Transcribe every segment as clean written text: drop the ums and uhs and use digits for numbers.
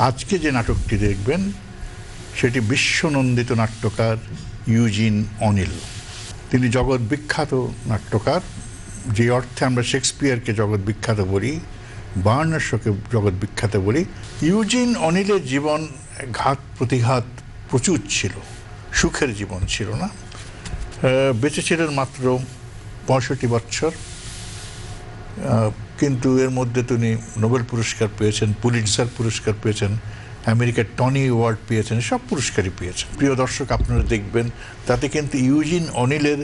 আজকে যে নাটকটি দেখবেন সেটি বিশ্বনন্দিত নাট্যকার ইউজিন অনিল। তিনি জগৎ বিখ্যাত নাট্যকার, যে অর্থে আমরা শেক্সপিয়ারকে জগৎ বিখ্যাত বলি, বার্নার্ড শোকে জগৎ বিখ্যাত বলি। ইউজিন অনিলের জীবন ঘাত প্রতিঘাত প্রচুর ছিল, সুখের জীবন ছিল না। বেঁচে ছিলেন মাত্র ৬৫ বছর, কিন্তু এর মধ্যে তিনি নোবেল পুরস্কার পেয়েছেন, পুলিৎজার পুরস্কার পেয়েছেন, আমেরিকার টনি অ্যাওয়ার্ড পেয়েছেন, সব পুরস্কারই পেয়েছেন। প্রিয় দর্শক, আপনারা দেখবেন তাতে কিন্তু ইউজিন অনিলের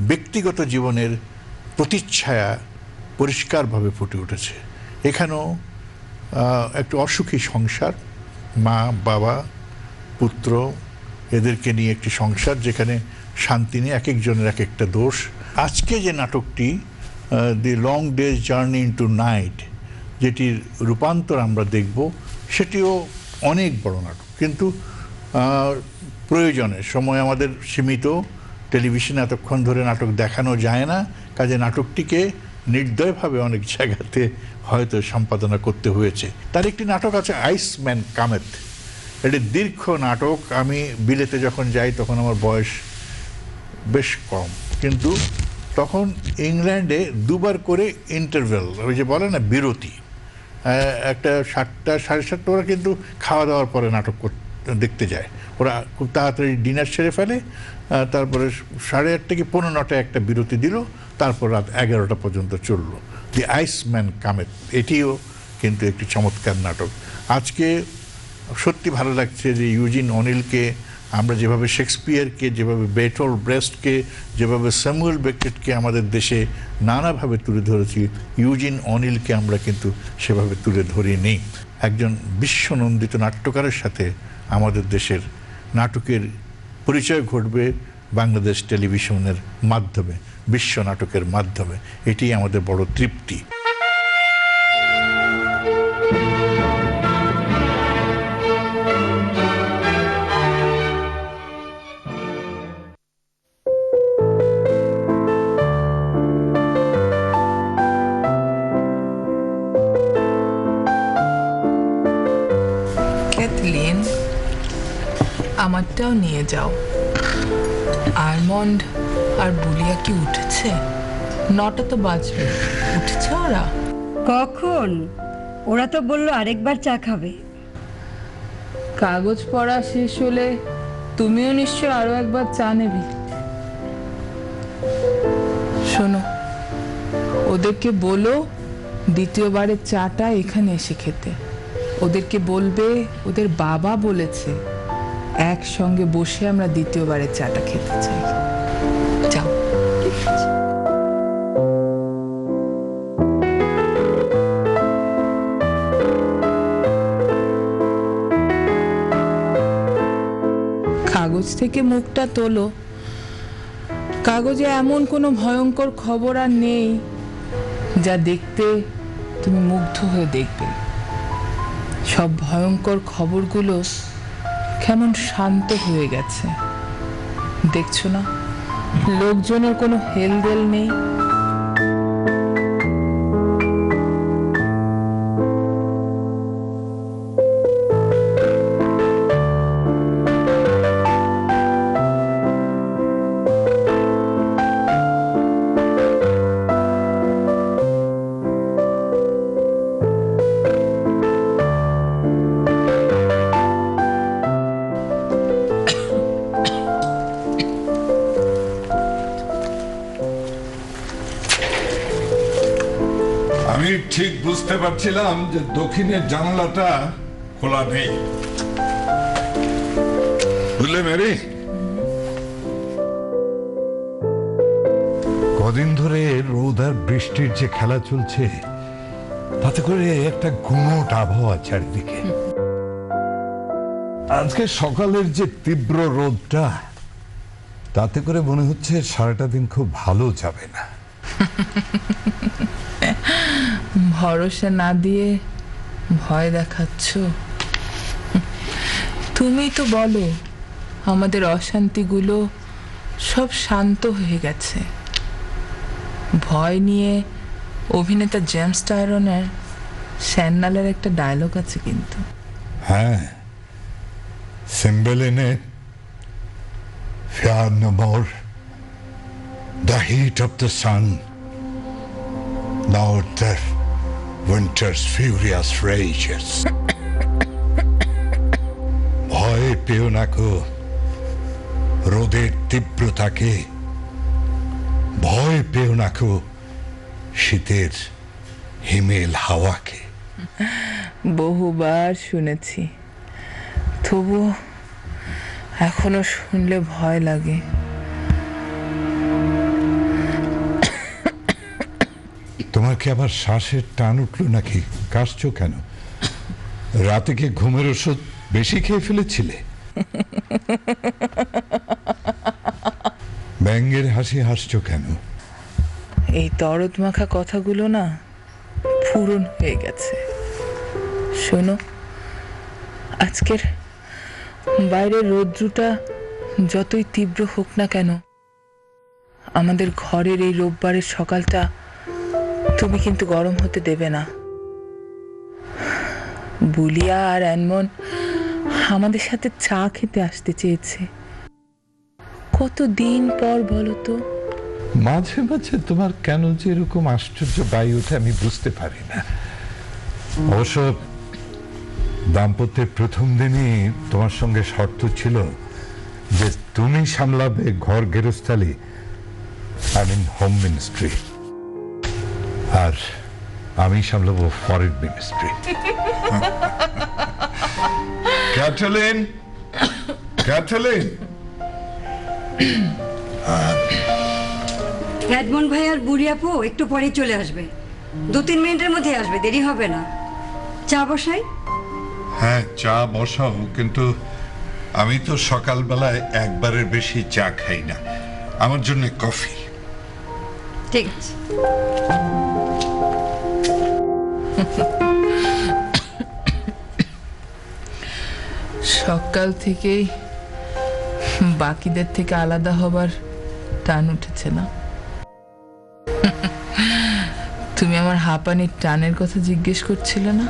ব্যক্তিগত জীবনের প্রতিচ্ছায়া পরিষ্কারভাবে ফুটে উঠেছে। এখানেও একটু অসুখী সংসার, মা বাবা পুত্র এদেরকে নিয়ে একটি সংসার, যেখানে শান্তি নেই, এক একজনের এক একটা দোষ। আজকে যে নাটকটি দি long days journey into night, যেটির রূপান্তর আমরা দেখব, সেটিও অনেক বড় নাটক, কিন্তু প্রয়োজনে সময় আমাদের সীমিত, টেলিভিশনে এতক্ষণ ধরে নাটক দেখানো যায় না, কাজে নাটকটিকে নির্দয়ভাবে অনেক জায়গাতে হয়তো সম্পাদনা করতে হয়েছে। তার একটি নাটক আছে আইসম্যান কামেথ। এটি দীর্ঘ নাটক। আমি বিলেতে যখন যাই তখন আমার বয়স বেশ কম, কিন্তু তখন ইংল্যান্ডে দুবার করে ইন্টারভেল, ওই যে বলে না বিরতি, একটা ৭টা সাড়ে ৭টা, ওরা কিন্তু খাওয়া দাওয়ার পরে নাটক দেখতে যায়। ওরা খুব তাড়াতাড়ি ডিনার সেরে ফেলে, তারপরে ৮:৩০ কি ৮:৫ একটা বিরতি দিল, তারপর রাত ১১টা পর্যন্ত চললো দি আইসম্যান কামেথ। এটিও কিন্তু একটি চমৎকার নাটক। আজকে সত্যি ভালো লাগছে যে ইউজিন অনিলকে আমরা যেভাবে শেক্সপিয়ারকে, যেভাবে বের্টোল্ট ব্রেস্টকে, যেভাবে স্যামুয়েল বেকেটকে আমাদের দেশে নানাভাবে তুলে ধরেছি, ইউজিন অনিলকে আমরা কিন্তু সেভাবে তুলে ধরিনি। একজন বিশ্বনন্দিত নাট্যকারের সাথে আমাদের দেশের নাটকের পরিচয় ঘটবে বাংলাদেশ টেলিভিশনের মাধ্যমে, বিশ্ব নাটকের মাধ্যমে। এটি আমাদের বড় তৃপ্তি। আমারটাও নিয়ে যাও। আলমন্ড আর বুলিয়া কি উঠেছে? ৯টা তো বাজবে। উঠেছে ওরা? কখন? ওরা তো বললো আরেকবার চা খাবে। কাগজ পড়া শেষ হলে তুমিও নিশ্চয় আরো একবার চা নেবে। শোনো, ওদেরকে বলো দ্বিতীয়বারের চাটা এখানে এসে খেতে। ওদেরকে বলবে ওদের বাবা বলেছে একসঙ্গে বসে আমরা দ্বিতীয়বারের চাটা খেতে চাই। যাও। কাগজ থেকে মুখটা তোলো। কাগজে এমন কোনো ভয়ঙ্কর খবর আর নেই যা দেখতে তুমি মুগ্ধ হয়ে দেখবে। সব ভয়ঙ্কর খবরগুলো কেমন শান্ত হয়ে গেছে, দেখছো না? লোকজনের কোনো হেলদোল নেই। ঠিক বুঝতে পারছিলাম যে দক্ষিণের জানালাটা খোলা নেই, বুঝলে মেরি? কদিন ধরে রোদ আর বৃষ্টির যে খেলা চলছে, তাতে করে একটা গুমোট আবহাওয়া চারিদিকে। আজকে সকালের যে তীব্র রোদটা, তাতে করে মনে হচ্ছে সারাটা দিন খুব ভালো যাবে না। ভরসা না দিয়ে ভয় দেখাচ্ছ। তুমি তো বলো আমাদের অশান্তিগুলো সব শান্ত হয়ে গেছে। ভয় নিয়ে অভিনেতা জেমস টায়রনের স্যান্নালের একটা ডায়লগ আছে কিন্তু। হ্যাঁ, Cymbeline, fear no more. The heat of the sun, now the winter's furious rages. ভয় পেও না কো রোদের তীব্রতাকে, ভয় পেও না কো শীতের হিমেল হাওয়াকে। বহুবার শুনেছি, তবু এখনো শুনলে ভয় লাগে। তোমার কি আবার শ্বাসের টান উঠলো নাকি? কাশছো কেন? রাতে কি ঘুমের ওষুধ বেশি খেয়ে ফেলেছিলে? ব্যঙ্গের হাসি হাসছো কেন? এই দরদ মাখা কথাগুলো না পূরণ হয়ে গেছে। শোনো, আজকের বাইরের রৌদ্রটা যতই তীব্র হোক না কেন, আমাদের ঘরের এই রোববারের সকালটা তুমি কিন্তু গরম হতে দেবে না। বুলিয়া আর অ্যানমন আমাদের সাথে চা খেতে আসতে চেয়েছে। কতদিন পর বলো তো? মাঝে মাঝে তোমার কেন যে এরকম আশ্চর্য বায়ু ওঠে আমি বুঝতে পারি না। অবশ্য দাম্পত্যের প্রথম দিনই তোমার সঙ্গে শর্ত ছিল যে তুমি সামলাবে ঘর গেরস্থালি, আই মিন হোম মিনিস্ট্রি, আর আমি সামলাবো foreign ministry. Kathleen, Kathleen, Edmund ভাই আর বুড়ি আপু একটু পরেই চলে আসবে, 2-3 মিনিটের মধ্যে আসবে, দেরি হবে না। চা বসাই? হ্যাঁ, চা বসাও, কিন্তু আমি তো সকালবেলায় একবারের বেশি চা খাই না, আমার জন্য কফি। ঠিক আছে। সকাল থেকেই বাকিদের থেকে আলাদা হবার টান উঠেছে না? তুমি আমার হাঁপানির টানের কথা জিজ্ঞেস করছিলে না?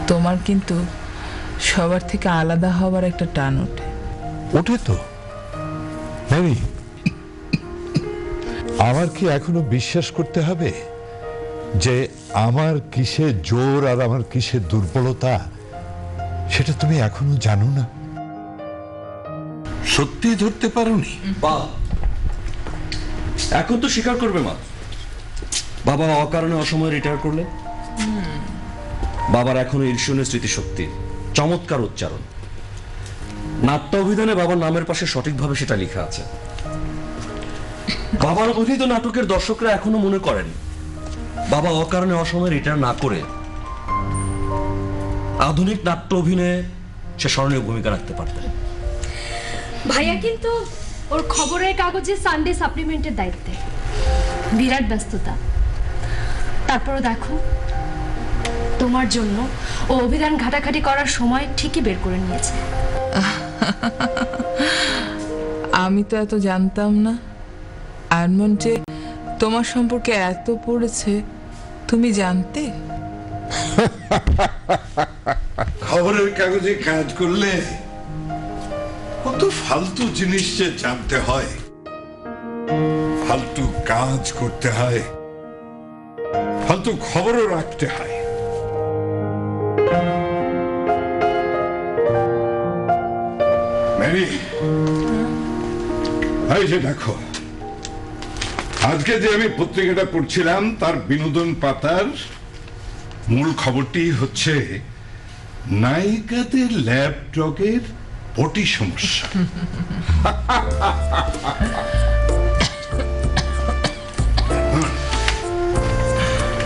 তোমার কিন্তু সবার থেকে আলাদা হবার একটা টান ওঠে। ওঠে তো ম্যারি। আমার কি এখনো বিশ্বাস করতে হবে যে আমার কিসে জোর আর আমার কিসে দুর্বলতা সেটা তুমি এখনো জানো না? সত্যি ধরতে পারোনি? বা এখন তো স্বীকার করবে মা, বাবা অকারণে অসময়ে রিটায়ার করলে। বাবার এখনো ঈর্ষণীয় স্মৃতিশক্তি, চমৎকার উচ্চারণ। নাট্য অভিধানে বাবার নামের পাশে সঠিকভাবে সেটা লেখা আছে। বাবার অভিনীত নাটকের দর্শকরা এখনো মনে করেন বাবা অকারণে অসময়ে রিটায়ার না করে আধুনিক নাট্য অভিনয়ে সে স্মরণীয় ভূমিকা রাখতে পারতেন। ভাইয়া কিন্তু ওর খবরের কাগজে সানডে সাপ্লিমেন্টের দায়িত্বে, বিরাট ব্যস্ততা। তারপরও দেখো, তোমার জন্য ও অভিধান ঘাটাঘাটি করার সময় ঠিকই বের করে নিয়েছে। আমি তো এত জানতাম না আরমান যে তোমার সম্পর্কে এত পড়েছে। তুমি জানতে? খবরের কাগজে কাজ করলে কত ফালতু জিনিস যে জানতে হয়, ফালতু কাজ করতে হয়, ফালতু খবরও রাখতে হয়। ম্যারি, এই যে দেখো, আজকে যে আমি পত্রিকাটা পড়ছিলাম তার বিনোদন পাতার মূল খবরটি হচ্ছে নায়িকাদের ল্যাপটপের পটি সমস্যা।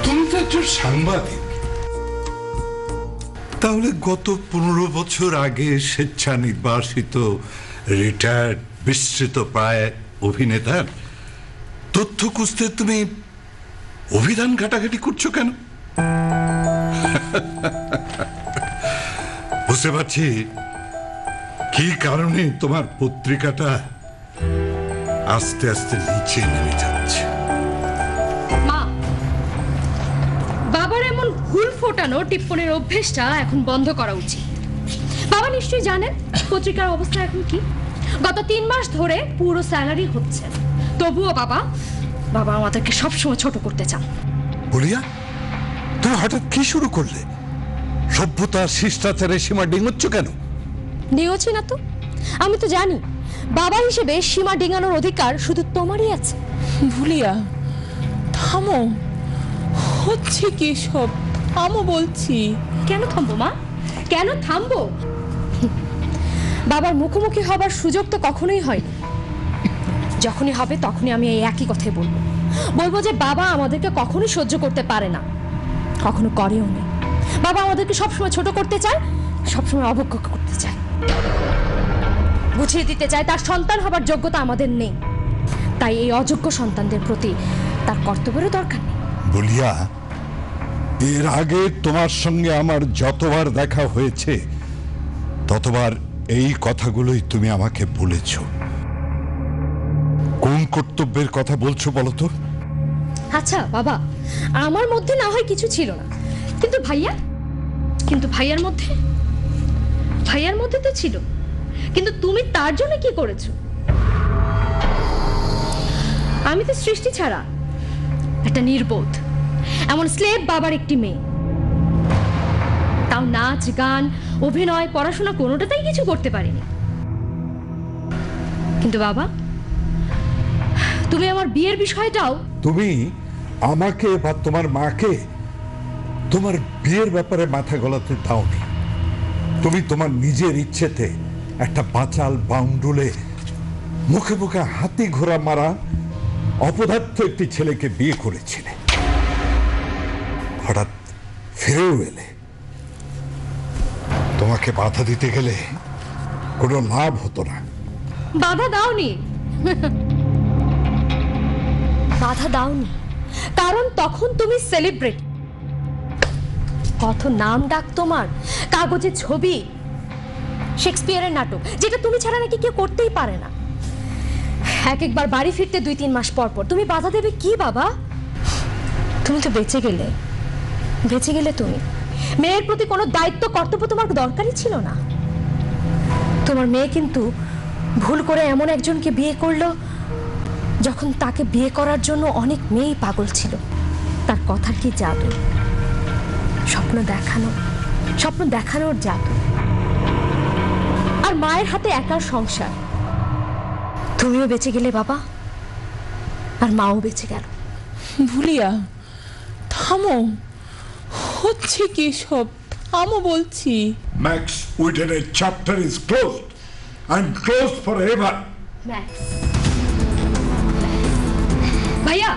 তুমি তো একজন সাংবাদিক, তাহলে গত 15 বছর আগে স্বেচ্ছা নির্বাসিত রিটায়ার্ড বিস্তৃত প্রায় অভিনেতার তথ্য খুঁজতে তুমি অভিধান ঘাটাঘাটি করছো কেন? বুঝতে পারছি কি কারণে তোমার পত্রিকাটা আস্তে আস্তে নিচে নেমে যাচ্ছে। মা, বাবার এমন ভুল ফোটানো টিপ্পনের অভ্যেসটা এখন বন্ধ করা উচিত। বাবা নিশ্চয়ই জানেন পত্রিকার অবস্থা এখন কি। গত 3 মাস ধরে পুরো স্যালারি হচ্ছে, তবুও বাবা আমাদেরকে সবসময় ছোট করতে চান। বলিয়া তুমি হঠাৎ কি শুরু করলে? সভ্যতার শিষ্টাচারের সীমা ডিঙোচ্ছ কেন? ডিঙোছি না তো, আমি তো জানি বাবা হিসেবে সীমা ডিঙানোর অধিকার শুধু তোমারই আছে। ভুলিয়া থামো, হচ্ছে কি সব? থামো বলছি। কেন থামবো মা, কেন থামবো? বাবার মুখোমুখি হবার সুযোগ তো কখনোই হয়নি। যখনই হবে তখনই আমি এই একই কথাই বলবো যে বাবা আমাদেরকে কখনোই সহ্য করতে পারে না, কখনো করেও নেই। বাবা আমাদেরকে সবসময় ছোট করতে চায়, সবসময় অবজ্ঞা করতে চায়, বুঝিয়ে দিতে চায় তার সন্তান হবার যোগ্যতা আমাদের নেই। তাই এই অযোগ্য সন্তানদের প্রতি তার কর্তব্যেরও দরকার নেই। বলিয়া এর আগে তোমার সঙ্গে আমার যতবার দেখা হয়েছে ততবার এই কথাগুলোই তুমি আমাকে বলেছ। কোন কর্তব্যের কথা বলছো বলো তো? আচ্ছা বাবা, আমার মধ্যে না হয় কিছু ছিল না, কিন্তু ভাইয়ার মধ্যে তো ছিল। কিন্তু তুমি তার জন্য কি করেছো? আমি তো সৃষ্টি ছাড়া একটা নির্বোধ এমন স্লেভ বাবার একটি মেয়ে, তাও নাচ গান অভিনয় পড়াশোনা কোনোটাতেই কিছু করতে পারিনি। কিন্তু বাবা তুমি আমার বিয়ের বিষয়টাও তুমি আমাকে বা তোমার মাকে তোমার বিয়ের ব্যাপারে মাথা গলাতে দাওনি। তুমি তোমার নিজের ইচ্ছেতে একটা বাচাল বাউন্ডুলে মুখে মুখে হাতি ঘোড়া মারা অপদার্থ একটি ছেলেকে বিয়ে করেছিলে। হঠাৎ ফিরেও এলে। তোমাকে বাধা দিতে গেলে কোনো লাভ হতো না। বাধা দাওনি কারণ তখন তুমি সেলিব্রিটি, কত নাম ডাক তোমার, কাগজে ছবি, শেক্সপিয়ারের নাটক, যেটা তুমি ছাড়া নাকি কেউ করতেই পারে না। একবার বাড়ি ফিরতে 2-3 মাস পর তুমি বাধা দেবে কি বাবা? তুমি তো বেঁচে গেলে তুমি মেয়ের প্রতি কোনো দায়িত্ব কর্তব্য তোমার দরকারই ছিল না। তোমার মেয়ে কিন্তু ভুল করে এমন একজনকে বিয়ে করলো যখন তাকে বিয়ে করার জন্য অনেক মেয়েই পাগল ছিল। তার কথার কি জাদু, স্বপ্ন দেখানোর জাদু। আর মায়ের হাতে একার সংসার। তুমিও বেঁচে গেলে বাবা, আর মাও বেঁচে গেল। ভুলিয়া থামো, হচ্ছে কি সব? থামো বলছি। Max Wheaton's chapter is closed and closed forever. ভাইয়া,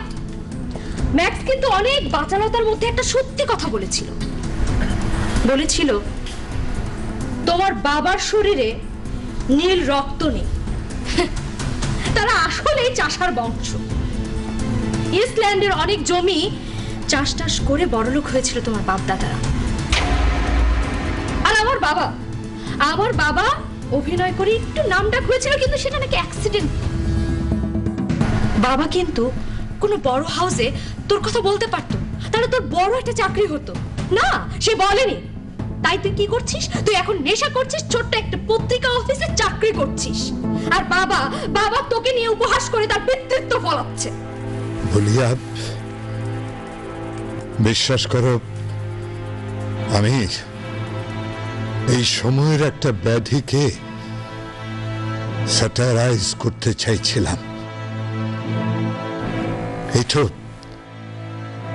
ম্যাক্স কিন্তু অনেক বাচালতার মধ্যে একটা সত্যি কথা বলেছিল। তোমার বাবার শরীরে নীল রক্ত নেই, তারা আসলেই চাষার বংশ। ইস্টল্যান্ডের অনেক জমি চাষ করে বড়লোক হয়েছিল তোমার বাপ দাদারা। আর আমার বাবা অভিনয় করে একটু নামডাক হয়েছিল, কিন্তু সেটা নাকি অ্যাক্সিডেন্ট। বাবা কিন্তু কোনো বড় হাউসে তোর কথা বলতে পারতো, তাহলে তোর বড় একটা চাকরি হতো না, সে বলেনি। তাই তুই কি করছিস? তুই এখন নেশা করছিস, ছোট্ট একটা পত্রিকা অফিসে চাকরি করছিস। আর বাবা তোকে নিয়ে উপহাস করে তার পিতৃত্ব ফলাচ্ছে। বলিয়া বিশ্বাস করো, আমি এই সময়ের একটা ব্যাধিকে স্যাটারাইজ করতে চাইছিলাম। এই তো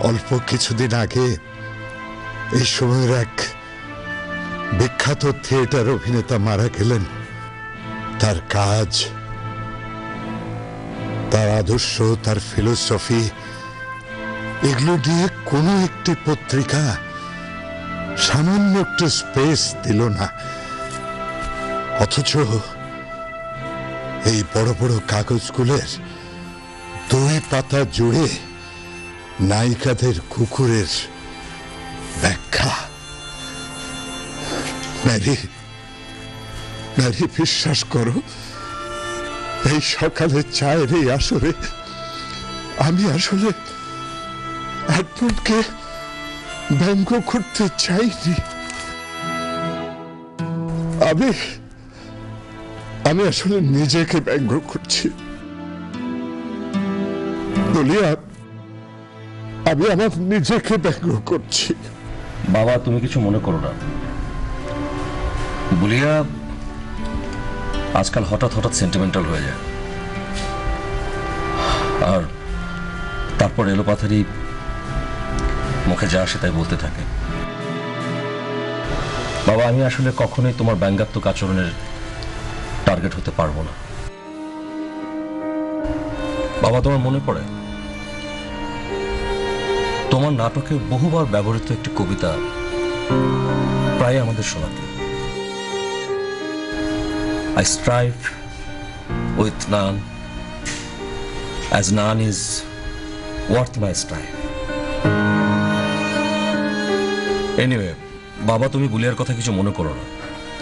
অল্প কিছুদিন আগে এই সময়ের এক বিখ্যাত থিয়েটার অভিনেতা মারা গেলেন। তার কাজ, তার আদর্শ, তার ফিলোসফি, এগুলো দিয়ে কোনো একটি পত্রিকা সামান্য একটু স্পেস দিল না। অথচ এই বড় বড় কাগজগুলোর 2 পাতা জুড়ে নায়িকাদের কুকুরের ব্যাখ্যা। ম্যারি, বিশ্বাস করো, এই সকালে চায়ের এই আসরে আমি আসলে একজনকে ব্যঙ্গ করতে চাইনি। আমি আসলে নিজেকে ব্যঙ্গ করছি। বলিয়া আমি আমার নিজেকে ব্যঙ্গ করছি। বাবা তুমি কিছু মনে করো না। বুলিয়া আজকাল হঠাৎ হঠাৎ সেন্টিমেন্টাল হয়ে যায়, আর তারপর এলোপাথারি মুখে যা আসে তাই বলতে থাকে। বাবা আমি আসলে কখনোই তোমার ব্যঙ্গাত্মক আচরণের টার্গেট হতে পারবো না। বাবা তোমার মনে পড়ে তোমার নাটকে বহুবার ব্যবহৃত একটি কবিতা প্রায় আমাদের শোনাতে, I strive with none as none is worth my strive. Anyway, বাবা তুমি বুলিয়ার কথা কিছু মনে করো না।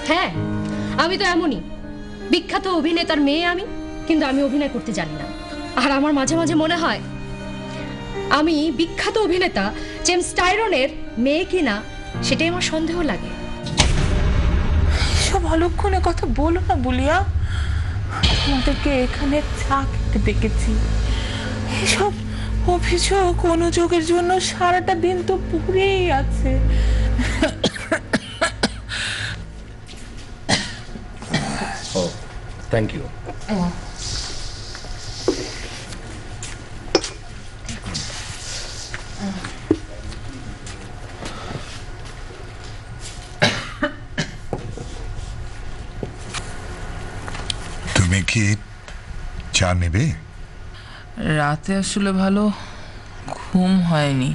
হ্যাঁ আমি তো এমনই বিখ্যাত অভিনেতার মেয়ে আমি, কিন্তু আমি অভিনয় করতে জানি না। আর আমার মাঝে মাঝে মনে হয় আমি বিখ্যাত অভিনেতা জেমস টাইরনের মেয়ে কিনা সেটাই আমার সন্দেহ লাগে। সব অলক্ষণে কথা বলো না বুলিয়া, আমাদেরকে এখানে চা খেতে ডেকেছি। এসব অভিযোগ অনুযোগের জন্য সারাটা দিন তো পুড়েই আছে। ও থ্যাংক ইউ। তুমি কি চা নেবে? রাতে আসলে ভালো ঘুম হয়নি।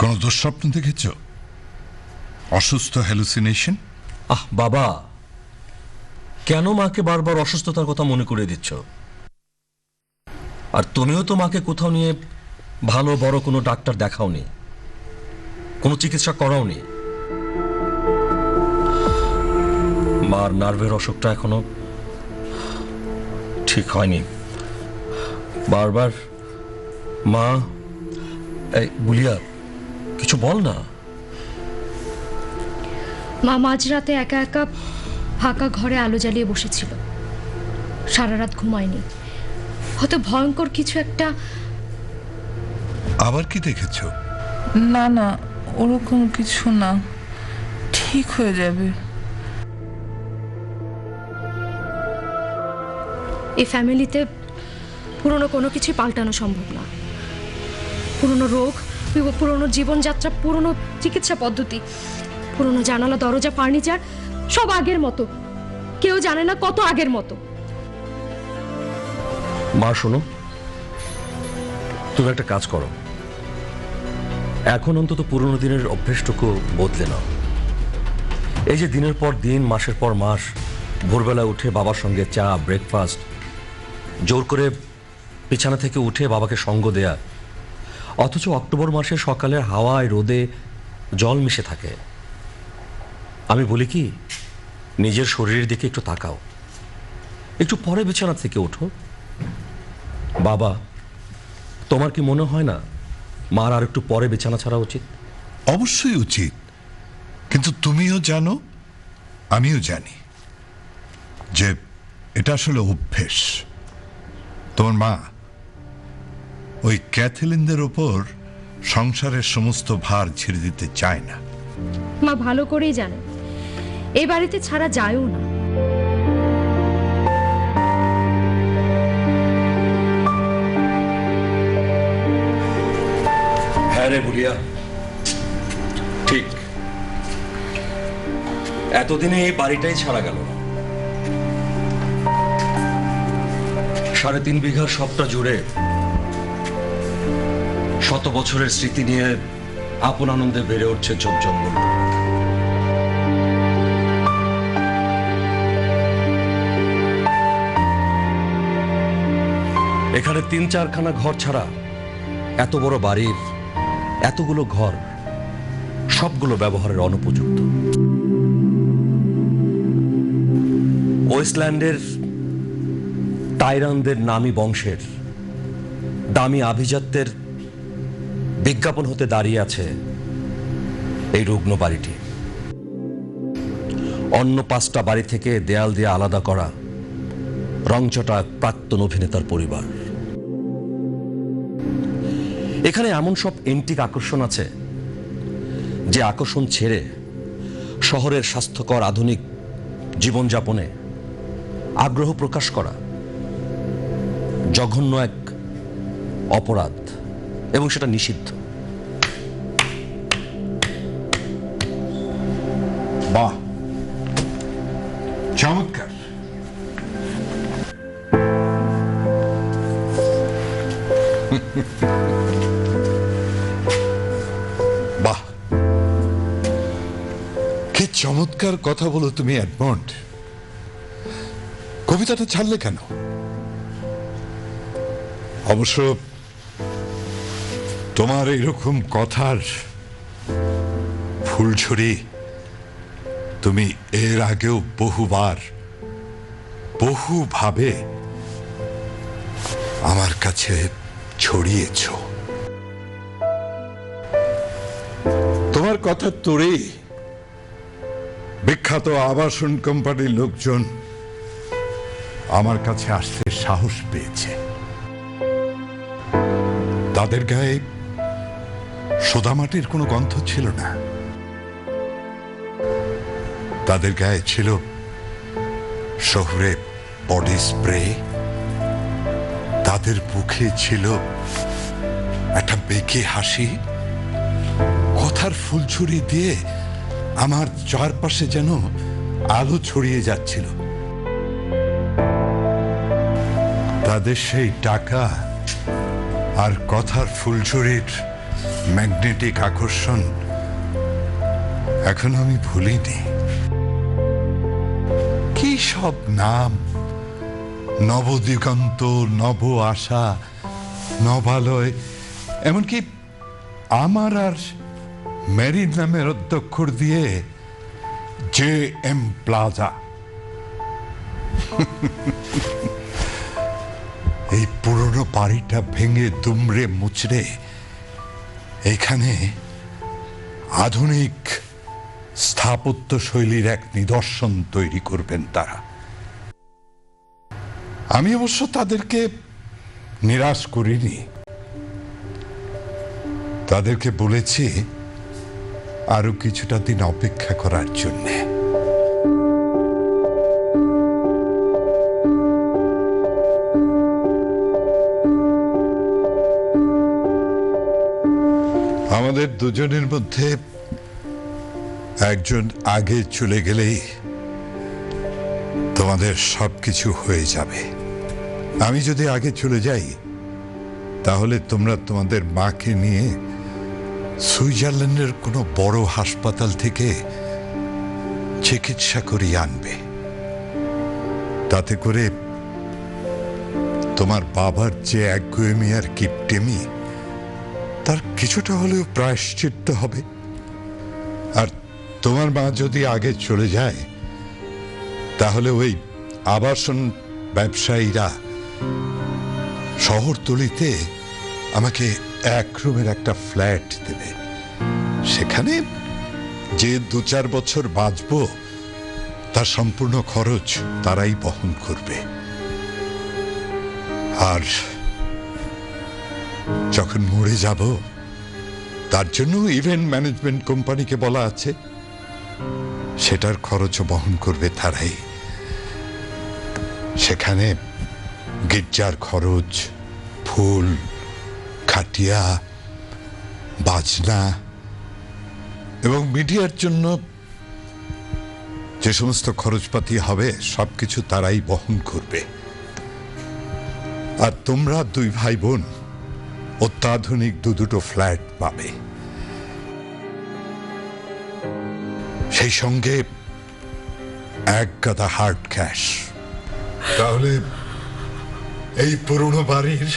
কোনো দুঃস্বপ্ন দেখেছ? অসুস্থ হ্যালুসিনেশন? বাবা কেন মাকে বারবার অসুস্থতার কথা মনে করে দিচ্ছ? আর তুমিও তো মাকে কোথাও নিয়ে ভালো বড় কোনো ডাক্তার দেখাওনি, কোনো চিকিৎসা করাওনি। মার নার্ভের অসুখটা এখনো ঠিক হয়নি। বারবার মা এই বুলিয়া কিছু বল না। মা মাঝরাতে একা একা ফাঁকা ঘরে আলো জ্বালিয়ে বসেছিল, সারা রাত ঘুমায়নি। হয়তো ভয়ঙ্কর কিছু একটা। আবার কি দেখেছ? না না ওরকম কিছু না, ঠিক হয়ে যাবে। এই ফ্যামিলিতে পুরনো কোনো কিছুই পাল্টানো সম্ভব না। পুরনো রোগ, পুরনো জীবনযাত্রা, পুরনো চিকিৎসা পদ্ধতি, পুরনো জানালা দরজা ফার্নিচার সব আগের মতো। কেউ জানে না কত আগের মতো। মা শোনো, তুমি একটা কাজ করো, এখন অন্তত পুরনো দিনের অভ্যেসটুকু বদলে নাও। এই যে দিনের পর দিন মাসের পর মাস ভোরবেলা উঠে বাবার সঙ্গে চা ব্রেকফাস্ট, জোর করে বিছানা থেকে উঠে বাবাকে সঙ্গ দেয়া, অথচ অক্টোবর মাসে সকালের হাওয়ায় রোদে জল মিশে থাকে। আমি বলি কি, নিজের শরীরের দিকে একটু তাকাও, একটু পরে বিছানা থেকে ওঠো। বাবা তোমার কি মনে হয় না মার আর একটু পরে বিছানা ছাড়া উচিত? অবশ্যই উচিত, কিন্তু তুমিও জানো আমিও জানি যে এটা আসলে অভ্যেস। তোমার মা ওই ক্যাথলিনদের ওপর সংসারের সমস্ত ভার ছেড়ে দিতে চায় না। মা ভালো করেই জানে এই বাড়িতে ছাড়া যায়ও না। হ্যাঁ রে বুলিয়া, ঠিক। এতদিনে এই বাড়িটাই ছাড়া গেল না। 3.5 বিঘার সবটা জুড়ে শত বছরের স্মৃতি নিয়ে আপন আনন্দে বেড়ে উঠছে ঝোপ জঙ্গল। এখানে 3-4খানা ঘর ছাড়া এত বড় বাড়ির এতগুলো ঘর সবগুলো ব্যবহারের অনুপযুক্ত। ওয়েস্টল্যান্ডের টাইরানদের নামী বংশের দামি আভিজাত্যের বিজ্ঞাপন হতে দাঁড়িয়ে আছে এই রুগ্ন বাড়িটি। অন্য 5টা বাড়ি থেকে দেয়াল দিয়ে আলাদা করা রংচটা প্রাক্তন অভিনেতার পরিবার। এখানে এমন সব এন্টিক আকর্ষণ আছে যে আকর্ষণ ছেড়ে শহরের স্বাস্থ্যকর আধুনিক জীবনযাপনে আগ্রহ প্রকাশ করা জঘন্য এক অপরাধ এবং সেটা নিষিদ্ধ। বাহ, চমৎকার। বাহ, কি চমৎকার কথা বলো তুমি এডমন্ড। কবিতাটা ছাড়লে কেন? অবশ্য তোমার এইরকম কথার ফুলঝুরি তুমি এর আগেও বহুবার বহুভাবে আমার কাছে ছড়িয়েছ। তোমার কথা তোরে বিখ্যাত আবাসন কোম্পানির লোকজন আমার কাছে আসতে সাহস পেয়েছে। তাদের গায়ে সোদামাটির কোনো গন্ধ ছিল না, তাদের গায়ে ছিল শহরে বডি স্প্রে, তাদের মুখে ছিল একটা বেঁকে হাসি। কথার ফুলছুরি দিয়ে আমার চারপাশে যেন আলো ছড়িয়ে যাচ্ছিল। তাদের সেই টাকা আর কথার ফুলছুরির ম্যাগনেটিক আকর্ষণ এখন আমি ভুলিনি। কি সব নাম, নবদিগন্ত, নব আশা, নবালয়, এমনকি আমার আর মেরিন নামের অধ্যক্ষর দিয়ে JM প্লাজা। এই পুরনো বাড়িটা ভেঙে দুমড়ে মুচড়ে এখানে আধুনিক স্থাপত্য শৈলীর এক নিদর্শন তৈরি করবেন তারা। আমি অবশ্য তাদেরকে নিরাশ করিনি, তাদেরকে বলেছি আরো কিছুটা দিন অপেক্ষা করার জন্যে। আমাদের দুজনের মধ্যে একজন আগে চলে গেলেই তোমাদের সবকিছু হয়ে যাবে। আমি যদি আগে চলে যাই তাহলে তোমরা তোমাদের মাকে নিয়ে সুইজারল্যান্ডের কোনো বড় হাসপাতাল থেকে চিকিৎসা করিয়ে আনবে। তাতে করে তোমার বাবার যে একগুয়েমি আর কিপটেমি তার কিছুটা হলেও প্রায়শ্চিত্ত হবে। আর তোমার মা যদি আগে চলে যায় তাহলে ওই আবাসন ব্যবসায়ীরা শহরতলিতে আমাকে 1 রুমের একটা ফ্ল্যাট দেবে। সেখানে যে 2-4 বছর বাঁচব তার সম্পূর্ণ খরচ তারাই বহন করবে। আর যখন মরে যাব তার জন্য ইভেন্ট ম্যানেজমেন্ট কোম্পানিকে বলা আছে, সেটার খরচও বহন করবে তারাই। সেখানে গির্জার খরচ, ফুল, খাটিয়া, বাজনা এবং মিডিয়ার জন্য যে সমস্ত খরচপাতি হবে সবকিছু তারাই বহন করবে। আর তোমরা 2 ভাই বোন অত্যাধুনিক 2-2টো ফ্ল্যাট পাবে, সেই সঙ্গে 1 গাদা হার্ড ক্যাশ। তাহলে এই পুরনো বাড়ির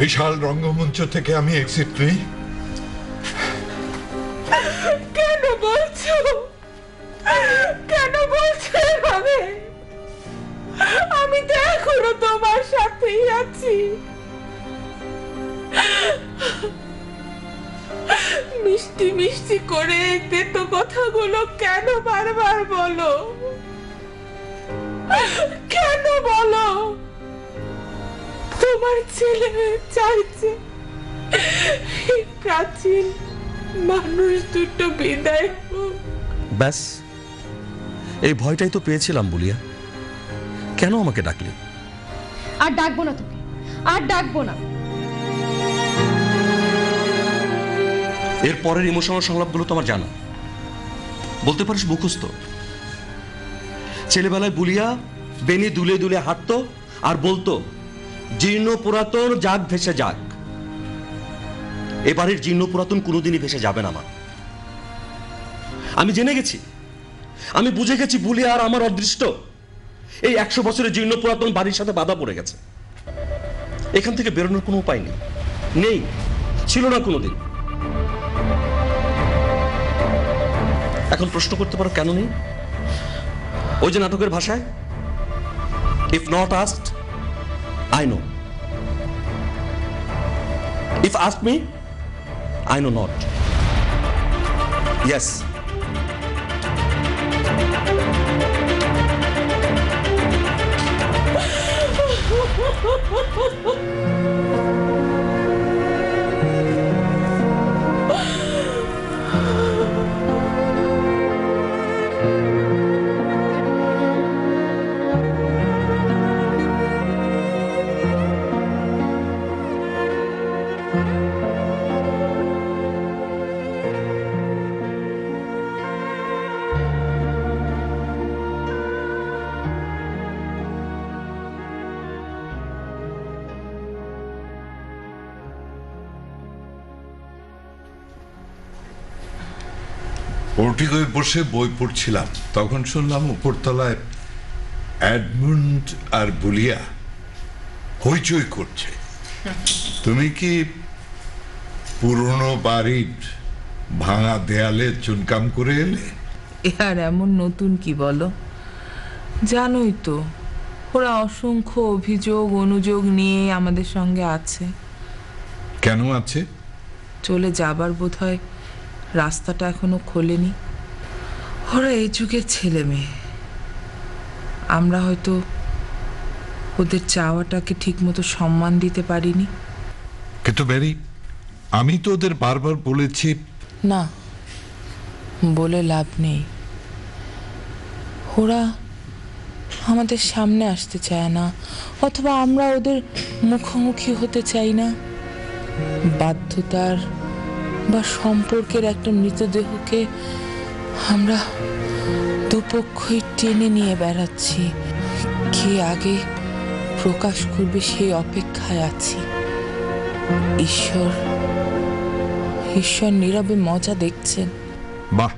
বিশাল রঙ্গমঞ্চ থেকে আমি এক্সিট নিই। কেন বলছো, কেন বলছো এভাবে? আমি তো এখনো তোমার সাথেই আছি। মিষ্টি মিষ্টি করে তেতো কথাগুলো কেন বারবার বলো? কেন বলো? তোমার ছেলে চাইছে এই প্রাচীন মানুষ দুটো বিদায় হোক। ব্যাস, এই ভয়টাই তো পেয়েছিলাম বুলিয়া। কেন আমাকে ডাকলি? আর ডাকবো না তোকে, আর ডাকবো না। এর পরের ইমোশনাল সংলাপগুলো তোমার জানা, বলতে পারিস মুখস্থ। ছেলেবেলায় বুলিয়া বেনি দুলে দুলে হাঁটতো আর বলতো, জীর্ণ পুরাতন যাক ভেসে যাক। এবারের জীর্ণ পুরাতন কোনোদিনই ভেসে যাবে না মা। আমি জেনে গেছি, আমি বুঝে গেছি বুলিয়া আর আমার অদৃষ্ট এই 100 বছরের জীর্ণ পুরাতন বাড়ির সাথে বাধা পড়ে গেছে। এখান থেকে বেরোনোর কোনো উপায় নেই, নেই, ছিল না কোনোদিন। এখন প্রশ্ন করতে পারো কেন নেই? ওই যে নাটকের ভাষায়, if not asked I know, if ask me I know not. Yes, পোর্টিকোয় বসে বই পড়ছিলাম, তখন শুনলাম উপরতলায় এডমুন্ড আর বুলিয়া হইচই করছে। তুমি কি পুরনো বাড়ির ভাঙা দেয়ালে চুনকাম করে এলে? আর এমন নতুন কি বলো? জানোই তো ওরা অসংখ্য অভিযোগ অনুযোগ নিয়ে আমাদের সঙ্গে আছে। কেন আছে? চলে যাবার বোধহয় রাস্তাটা এখনো খোলেনি। ওরা এই যুগের ছেলে মেয়ে, আমরা হয়তো ওদের চাওয়াটাকে ঠিক মতো সম্মান দিতে পারিনি। কিন্তু ব্যারি, আমি তো ওদের বারবার বলেছি। না, বলে লাভ নেই। ওরা আমাদের সামনে আসতে চায় না, অথবা আমরা ওদের মুখোমুখি হতে চাই না। বাধ্যতার বা সম্পর্কের একটা মৃতদেহকে আমরা দুপক্ষই টেনে নিয়ে বেড়াচ্ছি। কে আগে প্রকাশ করবে সেই অপেক্ষায় আছি। ঈশ্বর নীরবে মজা দেখছেন। বাহ,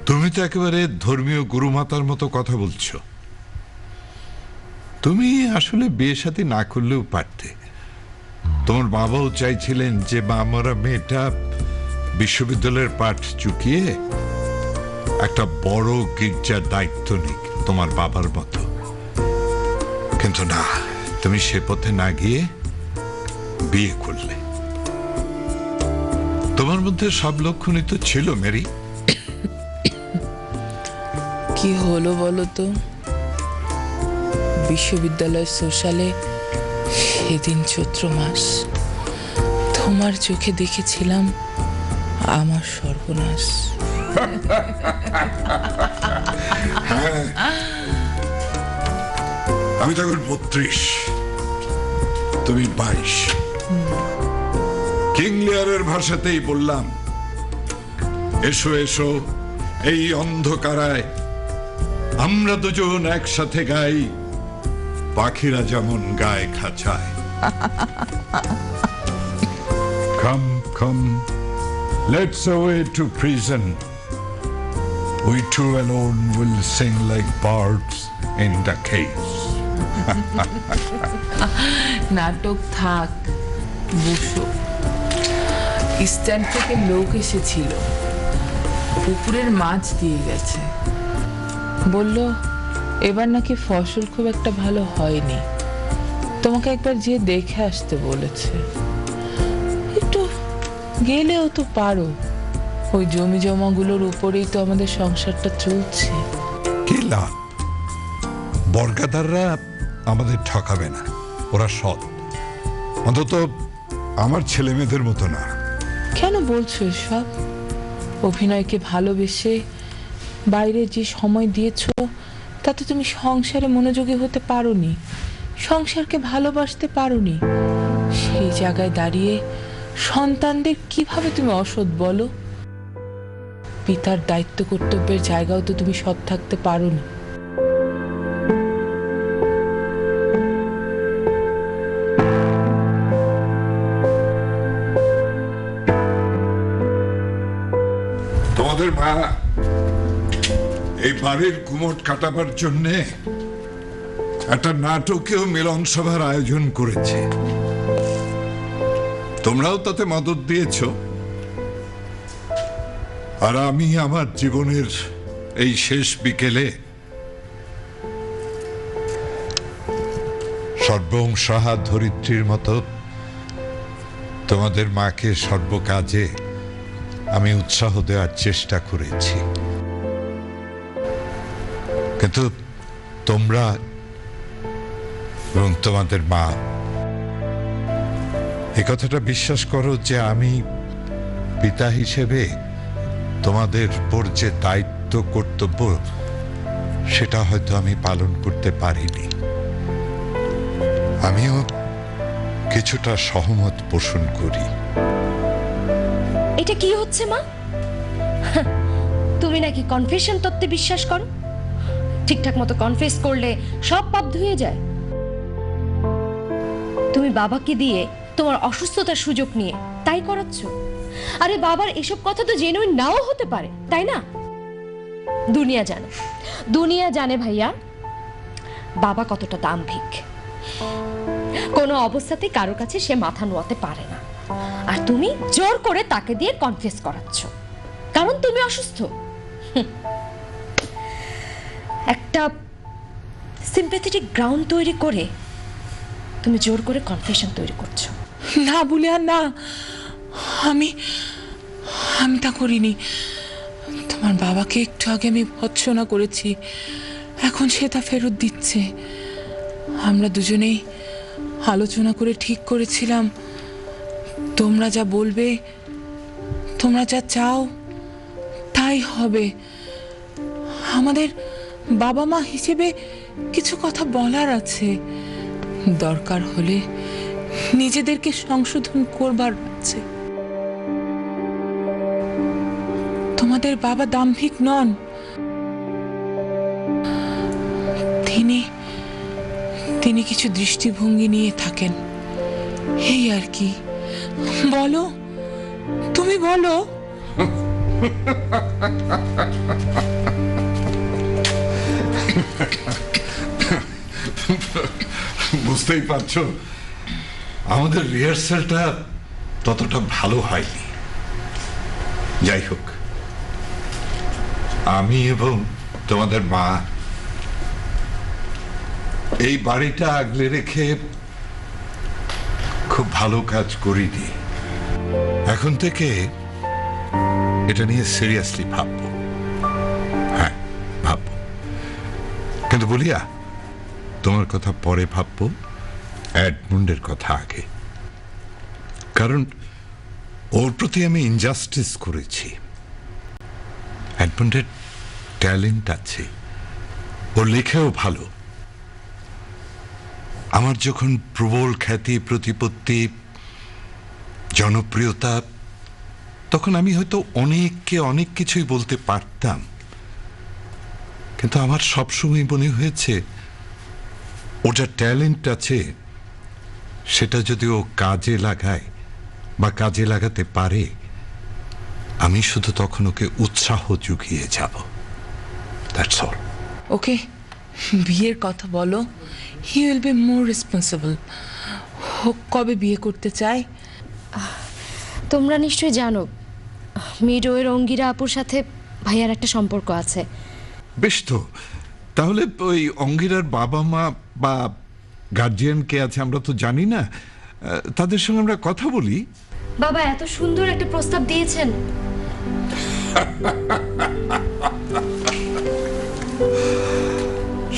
তুমি তো একেবারে ধর্মীয় গুরুমাতার মতো কথা বলছো। তুমি আসলে বিয়ে শাদী না করলেও পারতে। তোমার বাবাও চাইছিলেন যে মামরা মেয়েটা বিশ্ববিদ্যালয়ের পাঠ চুকিয়ে একটা বড় গির্জার দায়িত্ব নিক তোমার বাবার মতো। কিন্তু না, তুমি সে পথে না গিয়ে বিয়ে করলে। তোমার মধ্যে সব লক্ষণই তো ছিল মেরি। কি হলো বলো তো? বিশ্ববিদ্যালয় সোশ্যালে সেদিন চৈত্র মাস, তোমার চোখে দেখেছিলাম আমার সর্বনাশ। আমি তখন 32, তুমি 22। কিং লিয়ারের ভাষাতেই বললাম, এসো এসো এই অন্ধকারায় আমরা দুজন একসাথে গাই, পাখিরা যেমন গায়ে খাঁচায়। Come, come, let's away to prison. We two alone will sing like birds in the caves. নাটক থাক, বসো। ইস্টার্ন থেকে লোক এসেছিল, পুকুরের মাছ দিয়ে গেছে। বলল এবার নাকি ফসল খুব একটা ভালো হয়নি, তোমাকে একবার যেয়ে দেখে আসতে বলেছে। একটু গেলেও তো পারো, ওই জমি জমাগুলোর উপরেই তো আমাদের সংসারটা চলছে। কি লাভ? বর্গাদাররা আমাদের ঠকাবে না, ওরা সৎ, অন্তত আমার ছেলে মেয়েদের মতো না। কেন বলছো এসব? অভিনয়কে ভালোবেসে বাইরে যে সময় দিয়েছো তাতে তুমি সংসারে মনোযোগী হতে পারোনি, সংসারকে ভালোবাসতে পারোনি। সেই জায়গায় দাঁড়িয়ে সন্তানদের কিভাবে তুমি অসৎ বলো? পিতার দায়িত্ব কর্তব্যের জায়গাও তো তুমি সৎ থাকতে পারোনি। তোমাদের মা এই বাড়ির গুমট কাটাবার জন্যে একটা নাটকীয় মিলন সভার আয়োজন করেছে। তোমরাও তাতে মদত দিয়েছ। আর আমি আমার জীবনের এই শেষ বিকেলে সর্বংসহা ধরিত্রীর মতো তোমাদের মাকে সর্বকাজে আমি উৎসাহ দেওয়ার চেষ্টা করেছি, কিন্তু তোমরা এবং তোমাদের মা এই কথাটা বিশ্বাস করো যে আমি পিতা হিসেবে তোমাদের উপর যে দায়িত্ব কর্তব্য সেটা হয়তো আমি পালন করতে পারিনি। আমিও কিছুটা সহমত পোষণ করি। এটা কি হচ্ছে মা? তুমি নাকি কনফেশন তত্ত্বে বিশ্বাস করো? ঠিকঠাক মতো কনফেস করলে সব পাপ ধুয়ে যায়। তুমি বাবাকে দিয়ে তোমার অসুস্থতার সুযোগ নিয়ে তাই করাচ্ছ। আরে বাবার এসব কথা তো জেনুইন নাও হতে পারে, তাই না? দুনিয়া জানে ভাইয়া বাবা কতটা দাম্ভিক। কোনো অবস্থাতে কারো কাছে সে মাথা নোয়াতে পারে না। আর তুমি জোর করে তাকে দিয়ে কনফেস করাচ্ছ কারণ তুমি অসুস্থ। একটা সিম্প্যাথেটিক গ্রাউন্ড তৈরি করে তুমি জোর করে কনফেশন তৈরি করছো। না বলে আর না, আমি তা করিনি। তোমার বাবাকে একটু আগে আমি ভৎসনা করেছি, এখন সে তা ফেরত দিচ্ছে। আমরা দুজনেই আলোচনা করে ঠিক করেছিলাম তোমরা যা বলবে, তোমরা যা চাও তাই হবে। আমাদের বাবা মা হিসেবে কিছু কথা বলার আছে, দরকার হলে নিজেদেরকে সংশোধন করবার আছে। তোমাদের বাবা দাম্ভিক নন, তিনি কিছু দৃষ্টিভঙ্গি নিয়ে থাকেন, এই আর কি। বলো, তুমি বলো। বুঝতেই পারছো আমাদের রিহার্সালটা ততটা ভালো হয়নি। যাই হোক, আমি এবং তোমাদের মা এই বাড়িটা আগলে রেখে খুব ভালো কাজ করিনি। এখন থেকে এটা নিয়ে সিরিয়াসলি ভাববো। হ্যাঁ, ভাববো, কিন্তু বলিয়া তোমার কথা পরে ভাববো, এডমন্ডের কথা আগে। কারণ ওর প্রতি আমি ইনজাস্টিস করেছি। এডমন্ডের ট্যালেন্ট আছে, ওর লেখাও ভালো। আমার যখন প্রবল খ্যাতি, প্রতিপত্তি, জনপ্রিয়তা, তখন আমি হয়তো অনেককে অনেক কিছুই বলতে পারতাম, কিন্তু আমার সবসময় মনে হয়েছে ওর যা ট্যালেন্ট আছে সেটা যদি ও কাজে লাগায় বা কাজে লাগাতে পারে, আমি শুধু তখন ওকে উৎসাহ জুগিয়ে যাব। That's all. ওকে, বিয়ের কথা বলো। He will be more responsible. ও কবে বিয়ে করতে চায়? তোমরা নিশ্চয়ই জানো মিডওয়ের অঙ্গিরা আপুর সাথে ভাইয়ার একটা সম্পর্ক আছে। বেশ, তো তাহলে ওই অঙ্গিরার বাবা মা বা গার্জিয়ান কে আছে আমরা তো জানি না, তাদের সঙ্গে আমরা কথা বলি। বাবা এত সুন্দর একটা প্রস্তাব দিয়েছেন।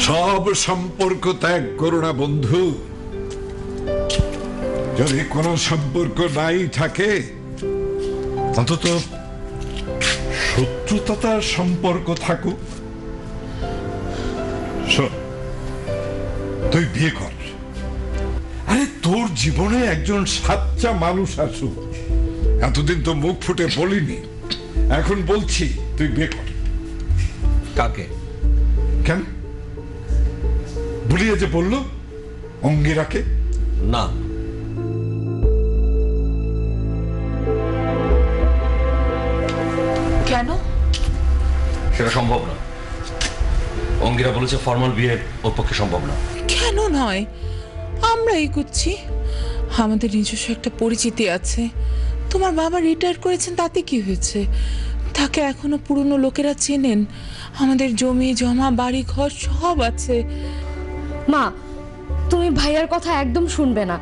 সব সম্পর্ক ত্যাগ করো না বন্ধু। যদি কোনো সম্পর্ক নাই থাকে, অন্তত শত্রুতার সম্পর্ক থাকুক। শোন, তুই বিয়ে কর। আরে তোর জীবনে একজন সাচ্চা মানুষ আসুক। এতদিন তো মুখ ফুটে বলিনি, এখন বলছি তুই বিয়ে কর। কাকে? কেন? ভুলিয়ে যে বললো অঙ্গিরাকে। না, কেন? সেটা সম্ভব না। অঙ্গিরা বলেছে ফর্মাল বিয়ে ওর পক্ষে সম্ভব না। কেন নয়? আমরা এগোচ্ছি, আমাদের নিজস্ব একটা পরিচিতি আছে। তোমার বাবা রিটায়ার করেছেন, তাতে কি হয়েছে? তাকে এখনো পুরনো লোকেরা চেনেন। আমাদের জমি জমা বাড়ি ঘর সব আছে। মা, তুমি ভাইয়ার কথা একদম শুনবে না।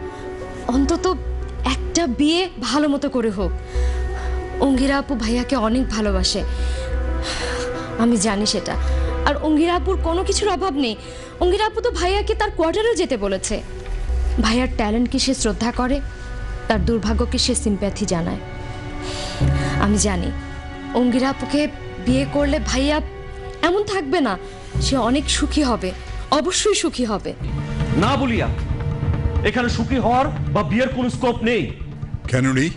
অন্তত একটা বিয়ে ভালো মতো করে হোক। অঙ্গিরা আপু ভাইয়াকে অনেক ভালোবাসে, আমি জানি সেটা। আর অঙ্গিরা আপুর কোনো কিছুর অভাব নেই। অঙ্গিরা আপু তো ভাইয়াকে তার কোয়ার্টারেও যেতে বলেছে। ভাইয়ার ট্যালেন্টকে সে শ্রদ্ধা করে, তার দুর্ভাগ্যকে সে সিম্প্যাথি জানায়। আমি জানি অঙ্গিরা আপুকে বিয়ে করলে ভাইয়া এমন থাকবে না, সে অনেক সুখী হবে, অবশ্যই সুখী হবে। না বলিয়া, এখানে সুখী হওয়ার বা বিয়ের কোনো স্কোপ নেই। কেন নেই?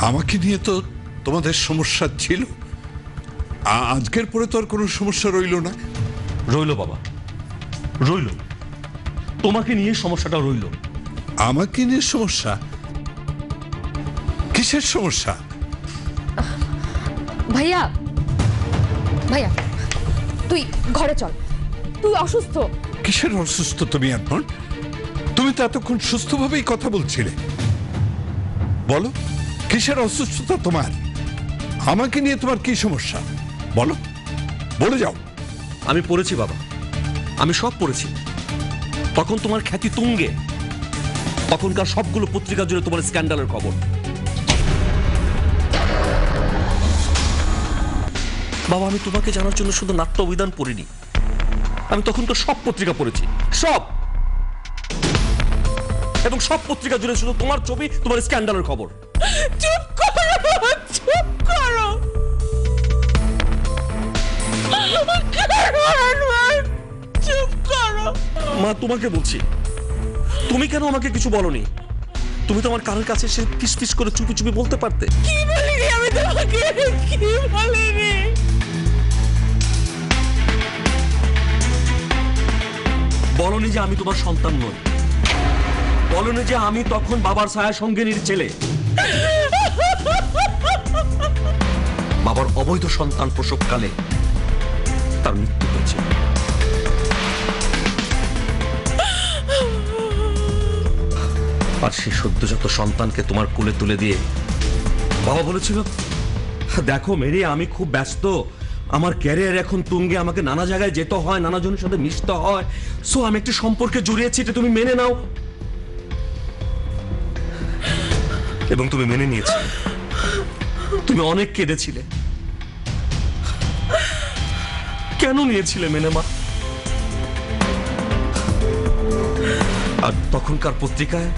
আমাকে নিয়ে তো তোমাদের সমস্যা ছিল, আজকের পরে তো আর কোনো সমস্যা রইল না। রইল বাবা, রইল। তোমাকে নিয়ে সমস্যাটা রইল। আমাকে নিয়ে সমস্যা? কিসের সমস্যা? ভাইয়া, ভাইয়া তুই ঘরে চল, তুই অসুস্থ। কিসের অসুস্থ তুমি এখন? তুমি তো এতক্ষণ সুস্থভাবেই কথা বলছিলে। বলো, কিসের অসুস্থতা তোমার? আমাকে নিয়ে তোমার কি সমস্যা বলো, বলে যাও। আমি পড়েছি বাবা, আমি সব পড়েছি। তখন তোমার খ্যাতি তুঙ্গে, তখনকার সবগুলো পত্রিকা জুড়ে তোমার স্ক্যান্ডালের খবর। বাবা, আমি তোমাকে জানার জন্য শুধু নাট্য অভিধান পড়িনি, আমি তখনকার সব পত্রিকা পড়েছি, সব। এবং সব পত্রিকা জুড়ে শুধু তোমার ছবি, তোমার স্ক্যান্ডালের খবর। চুপ করো, চুপ করো। চুপ করো। মা, তোমাকে বলছি, তুমি কেন আমাকে কিছু বলনি? তুমি তো আমার কানের কাছে এসে ফিস ফিস করে চুপি চুপি বলতে পারতে। কি বলিনি আমি তোমাকে? কি বলিনি? বলনি যে আমি তোমার সন্তান নই, বলনি যে আমি তখন বাবার ছায়া সঙ্গিনীর ছেলে। বাবার অবৈধ সন্তান প্রসবকালে তার মৃত্যু হয়েছে। আর সেই সদ্যজাত সন্তানকে তোমার কোলে তুলে দিয়ে বাবা বলেছিল, দেখো মেরি, আমি খুব ব্যস্ত, আমার ক্যারিয়ার এখন তুঙ্গে, আমাকে নানা জায়গায় যেতে হয়, নানা জনের সাথে মিশতে হয়, সো আমি একটি সম্পর্কে জড়িয়েছি, এটা তুমি মেনে নাও। এবং তুমি মেনে নিয়েছিলে। তুমি অনেক কেঁদেছিলে। কেন নিয়েছিলে মেনে মা? আর তখনকার পত্রিকায়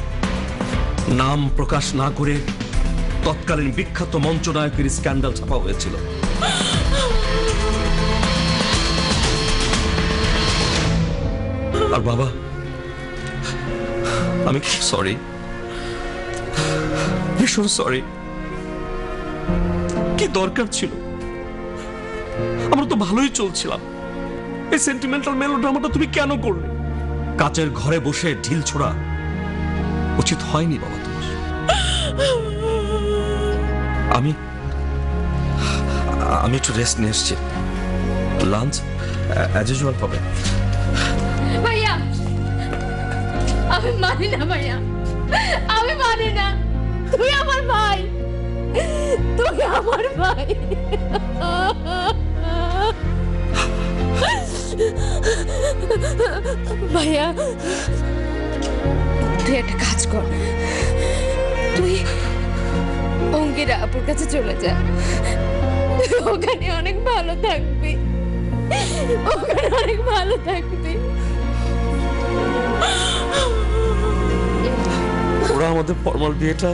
নাম প্রকাশ না করে তৎকালীন বিখ্যাত মঞ্চনায়কের স্ক্যান্ডাল ছাপা হয়েছিল। আর বাবা, আমি খুব সরি, ভীষণ সরি। কি দরকার ছিল? আমরা তো ভালোই চলছিলাম। এই সেন্টিমেন্টাল মেলোড্রামাটা তুমি কেন করলে? কাচের ঘরে বসে ঢিল ছোড়া উচিত হয়নি বাবা তোমার। আমি একটু রেস্ট নিয়ে এসছি, লাঞ্চ অ্যাজ ইউজুয়াল পাবে। ভাইয়া, আমি মানি না ভাইয়া, আমি মানি না। তুই আমার ভাই, তুই আমার ভাই। ভাইয়া, তুই একটা কাজ কর, তুই অঙ্কিতা আপুর কাছে চলে যা, ওখানে অনেক ভালো থাকবি, ওখানে অনেক ভালো থাকবি। ওরা আমাদের ফর্মাল বিয়েটা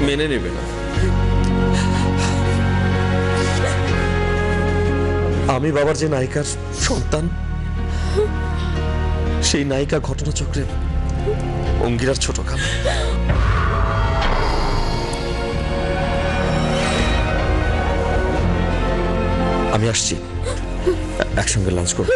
মেনে নেবে না। আমি বাবার যে নায়িকার সন্তান, সেই নায়িকা ঘটনাচক্রে অঙ্গিরার ছোট খাল। আমি আসছি, একসঙ্গে লাঞ্চ করব।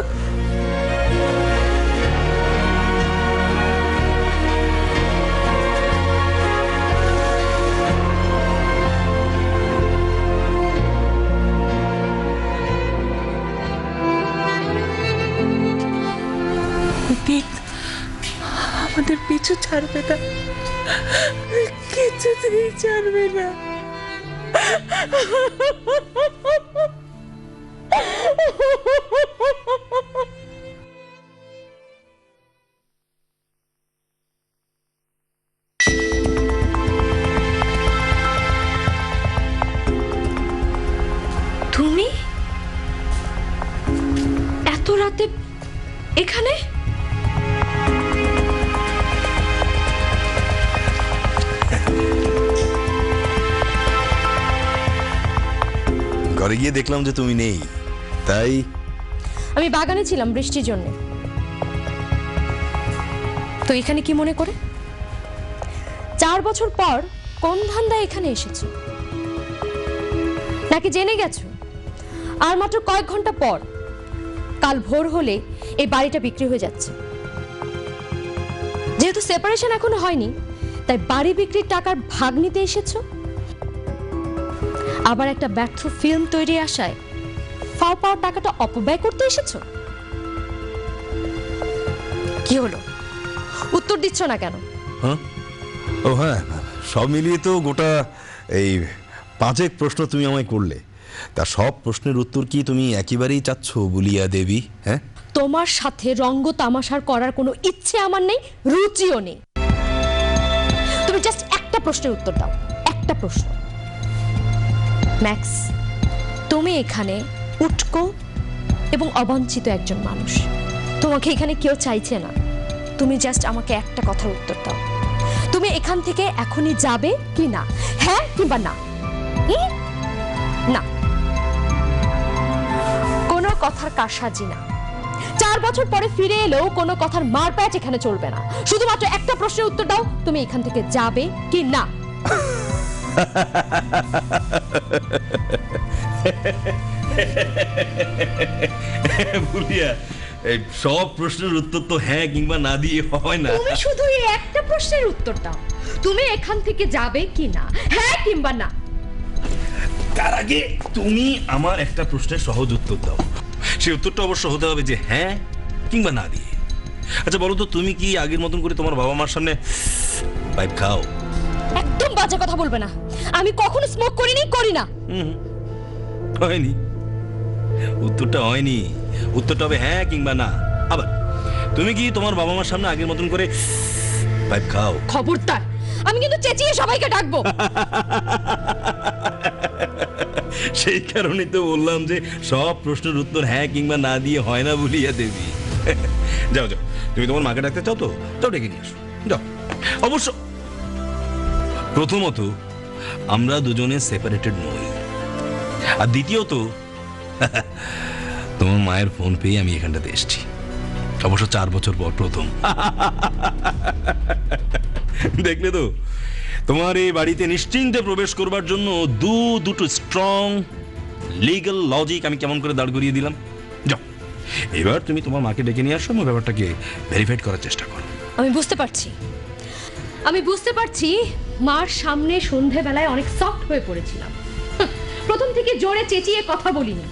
আমাদের পিছু ছাড়বে না, কিছুতেই ছাড়বে না। তুমি এত রাতে এখানে? ঘরে গিয়ে দেখলাম যে তুমি নেই, তাই আমি বাগানে ছিলাম বৃষ্টির জন্য। তো এখানে কি মনে করে? 4 বছর পর কোন ধান্দায় এখানে এসেছো? নাকি জেনে গেছো আর মাত্র কয়েক ঘন্টা পর কাল ভোর হলে এই বাড়িটা বিক্রি হয়ে যাচ্ছে? যেহেতু সেপারেশন এখনো হয়নি, তাই বাড়ি বিক্রির টাকার ভাগ নিতে এসেছো? আবার একটা ব্যর্থ ফিল্ম তৈরি আশায় ফাও পাওয়ার টাকাটা অপব্যয় করতে এসেছো? কি হলো, উত্তর দিচ্ছ না কেন? ও হ্যাঁ, সব মিলিয়ে তো গোটা এই 5 প্রশ্ন তুমি আমায় করলে, তা সব প্রশ্নের উত্তর কি তুমি একেবারেই চাচ্ছ বুলিয়া দেবী? হ্যাঁ, তোমার সাথে রঙ্গ তামাশার করার কোনো ইচ্ছে আমার নেই, রুচিও নেই। তুমি জাস্ট একটা প্রশ্নের উত্তর দাও, একটা প্রশ্ন। ম্যাক্স, তুমি এখানে উটকো এবং অবাঞ্ছিত একজন মানুষ। তোমাকে এখানে কেউ চাইছে না। তুমি জাস্ট আমাকে একটা কথার উত্তর দাও, তুমি এখান থেকে এখনই যাবে কি না? হ্যাঁ কিংবা না? না, কোনো কথার কারসাজি না। 4 বছর পরে ফিরে এলেও কোনো কথার মারপ্যাচ এখানে চলবে না। শুধুমাত্র একটা প্রশ্নের উত্তর দাও, তুমি এখান থেকে যাবে কি না? বুলিয়া, এই সব প্রশ্নের উত্তর তো হ্যাঁ কিংবা না দিয়ে হয় না। তুমি শুধু এই একটা প্রশ্নের উত্তর দাও, তুমি এখান থেকে যাবে কি না? হ্যাঁ কিংবা না? তার আগে তুমি আমার একটা প্রশ্নের সহজ উত্তর দাও। সেই উত্তরটা অবশ্য হতে হবে যে হ্যাঁ কিংবা না দিয়ে। আচ্ছা বলো তো, তুমি কি আগের মতন করে তোমার বাবা মার সামনে পাইপ খাও? একদম বাজে কথা বলবে না। আমি কখনো স্মোক করিনি, করি না। হয়নি, উত্তরটা হয়নি। উত্তরটা হবে হ্যাঁ কিংবা না। আবার তুমি কি তোমার বাবা মার সামনে আগের মতন করে পাইপ খাও? খবরদার, আমি কিন্তু চেঁচিয়ে সবাইকে ডাকবো। সেই কারণেই তো বললাম যে সব প্রশ্নের উত্তর হ্যাঁ কিংবা না দিয়ে হয় না বুলিয়া দেবী। যাও যাও, তুমি তোমার মাকে ডাকতে চাও তো যাও, ডেকে নিয়ে আসো, যাও। অবশ্য প্রথমত আমরা দুজনে সেপারেটেড নই, আর দ্বিতীয়ত তোমার মায়ের ফোন পেয়ে আমি এখানটাতে এসেছি, অবশ্য 4 বছর পর প্রথম। দেখলে তো, তোমার এই বাড়িতে নিশ্চিন্তে প্রবেশ করবার জন্য দুটো স্ট্রং লিগ্যাল লজিক আমি কেমন করে দাঁড় করিয়ে দিলাম। যাও, এবার তুমি তোমার মাকে ডেকে নিয়ে আসো, আমার ব্যাপারটাকে ভেরিফাইড করার চেষ্টা করো। আমি বুঝতে পারছি মার সামনে সন্ধেবেলায় অনেক সফট হয়ে পড়েছিলাম। প্রথম থেকে জোরে চেঁচিয়ে কথা বলিনি,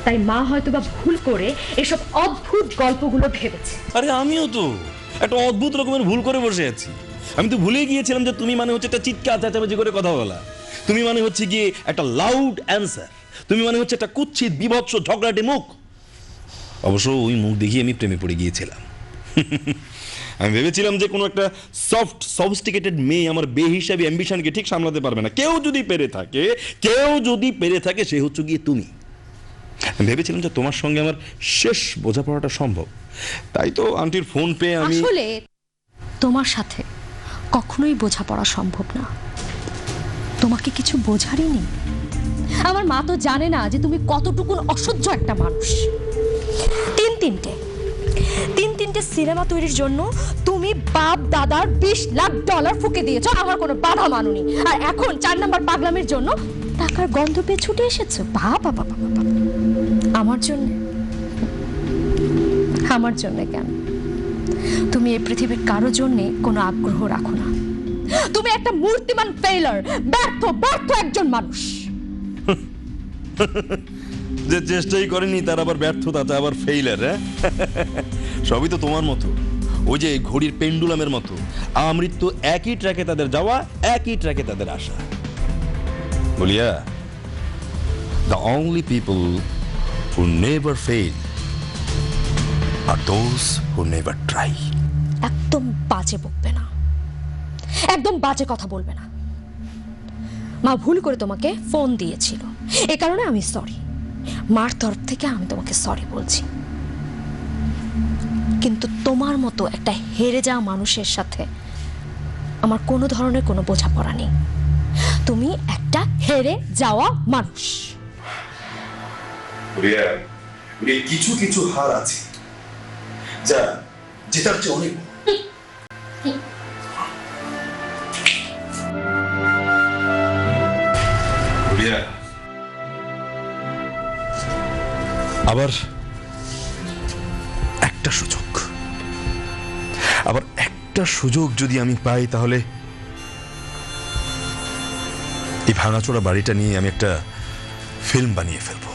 তাই মা হয়তো বা ভুল করে এসব অদ্ভুত গল্পগুলো ভেবেছে। আরে আমিও তো একটা অদ্ভুত রকমের ভুল করে বসে আছি। আমি তো ভুলে গিয়েছিলাম যে তুমি মানে হচ্ছে একটা চিৎকার চেঁচামেচি করে কথা বলা, তুমি মানে হচ্ছে গিয়ে একটা লাউড অ্যান্সার, তুমি মানে হচ্ছে একটা কুৎসিত বিভৎস ঝগড়াটে মুখ। অবশ্য ওই মুখ দেখি আমি প্রেমে পড়ে গিয়েছিলাম। আমি ভেবেছিলাম যে কোনো একটা সফিস্টিকেটেড মেয়ে আমার বেহিসাবি অ্যাম্বিশনকে ঠিক সামলাতে পারবে না। কেউ যদি পেরে থাকে সে হচ্ছে গিয়ে তুমি। আমি ভেবেছিলাম যে তোমার সঙ্গে আমার শেষ বোঝাপড়াটা সম্ভব, তাই তো আন্টির ফোন পেয়ে আমি আসলে তোমার সাথে কখনোই বোঝাপড়া সম্ভব না, তোমাকে কিছু বোঝারই নেই। আমার মা তো জানে না যে তুমি কতটুকু অসহ্য একটা মানুষ। তিনটে সিনেমা তৈরির জন্য তুমি বাপ দাদার $20 লাখ ফুকে দিয়েছো, আমার কোনো বাধা মানুনি। আর এখন 4 নাম্বার পাগলামের জন্য টাকার গন্ধ পেয়ে ছুটে এসেছো। বাবা বাবা বাবা, আমার জন্য কেন? তুমি এই পৃথিবীর কারো জন্য কোনো আগ্রহ রাখো না। তুমি একটা মূর্তিমান ফেইলার, ব্যর্থ একজন মানুষ। যে চেষ্টাই করেনি তার আবার ব্যর্থতা, তা আবার ফেইলার। হ্যাঁ, সবই তো তোমার মতো, ওই যে ঘড়ির পেন্ডুলামের মতো। আমৃত্যু একই ট্র্যাকে তাদের যাওয়া, একই ট্র্যাকে তাদের আসা। বলিয়া, the only people who never fail are those who never try. একদম বাজে বকবে না, একদম বাজে কথা বলবে না। মা ভুল করে তোমাকে ফোন দিয়েছিল, এ কারণে আমি সরি। মার তরফ থেকে আমি তোমাকে সরি বলছি। কিন্তু তোমার মতো একটা হেরে যাওয়া মানুষের সাথে আমার কোনো ধরনের কোনো বোঝাপড়া নেই। তুমি একটা হেরে যাওয়া মানুষ। কিছু কিছু হার আছে যা জেতার চেয়ে অনেক। আবার একটা সুযোগ যদি আমি পাই, তাহলে এই ভাঙাচোরা বাড়িটা নিয়ে আমি একটা ফিল্ম বানিয়ে ফেলবো।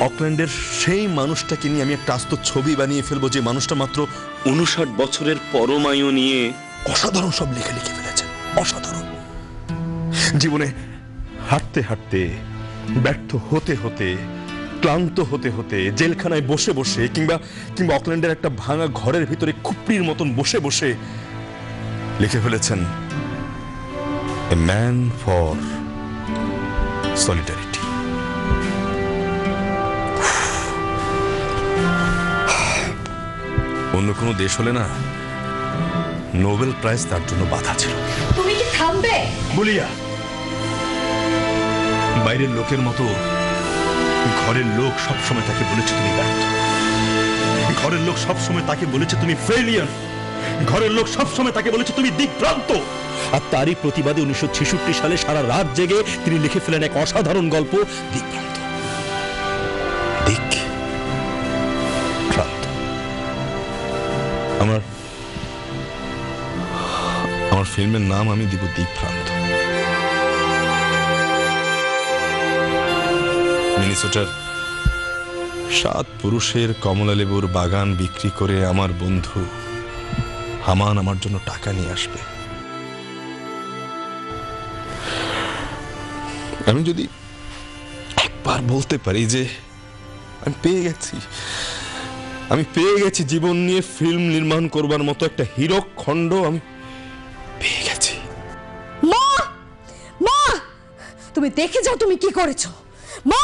অকল্যান্ডের সেই মানুষটাকে নিয়ে আমি একটা আস্ত ছবি বানিয়ে ফেলবো, যে মানুষটা মাত্র 59 বছরের পরমায়ু নিয়ে অসাধারণ সব লিখে ফেলেছে। অসাধারণ জীবনে হাঁটতে হাঁটতে, ব্যর্থ হতে হতে, ক্লান্ত হতে হতে, জেলখানায় বসে বসে, কিংবা অকল্যান্ডের একটা ভাঙা ঘরের ভিতরে খুপড়ির মতন বসে বসে লিখে ফেলেছেন এ ম্যান ফর সলিডারিটি। অন্য কোনো দেশ হলে না, নোবেল প্রাইজ তার জন্য বাধা ছিল। তুমি কি থামবে? বলিয়া, বাইরের লোকের মতো ঘরের লোক সবসময় তাকে বলেছে তুমি ব্যর্থ, ঘরের লোক সবসময় তাকে বলেছে তুমি ফেলিয়ার, ঘরের লোক সবসময় তাকে বলেছে তুমি দিকভ্রান্ত। আর তারই প্রতিবাদে 1966 সালে সারা রাত জেগে তিনি লিখে ফেলেন এক অসাধারণ গল্প, দিকভ্রান্ত। আমার ফিল্মের নাম আমি দিব দিকভ্রান্ত। মিনেসোটার 7 পুরুষের কমলালেবুর বাগান বিক্রি করে আমার বন্ধু হামান আমার জন্য টাকা নিয়ে আসবে। আমি যদি একবার বলতে পারি যে আমি পেয়ে গেছি জীবন নিয়ে ফিল্ম নির্মাণ করবার মতো একটা হীরক খণ্ড, আমি পেয়ে গেছি। মা, তুমি দেখে যাও তুমি কি করেছো। মা,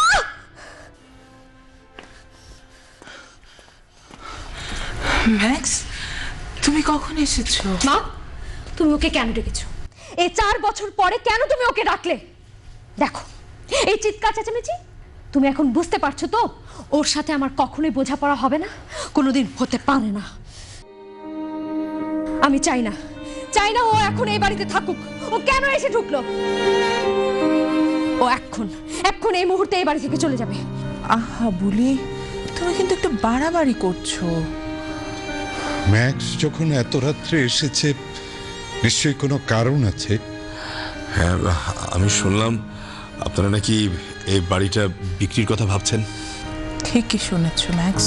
ম্যাক্স, তুমি কখন এসেছো? মা, তুমি ওকে কেন ডেকেছো? এই 4 বছর পরে কেন তুমি ওকে ডাকলে? দেখো, এই চিৎকার চেঁচামেচি, তুমি এখন বুঝতে পারছো তো ওর সাথে আমার কখনোই বোঝাপড়া হবে না, কোনোদিন হতে পারে না। আমি চাই না ও এখন এই বাড়িতে থাকুক। ও কেন এসে ঢুকলো? ও এখন এই মুহূর্তে এই বাড়ি থেকে চলে যাবে। আহা বুলি, তুমি কিন্তু একটু বাড়াবাড়ি করছো। ম্যাক্স যখন এত রাত্রে এসেছে, নিশ্চয়ই কোনো কারণ আছে। হ্যাঁ, আমি শুনলাম আপনারা নাকি এই বাড়িটা বিক্রির কথা ভাবছেন। ঠিকই শুনেছ ম্যাক্স।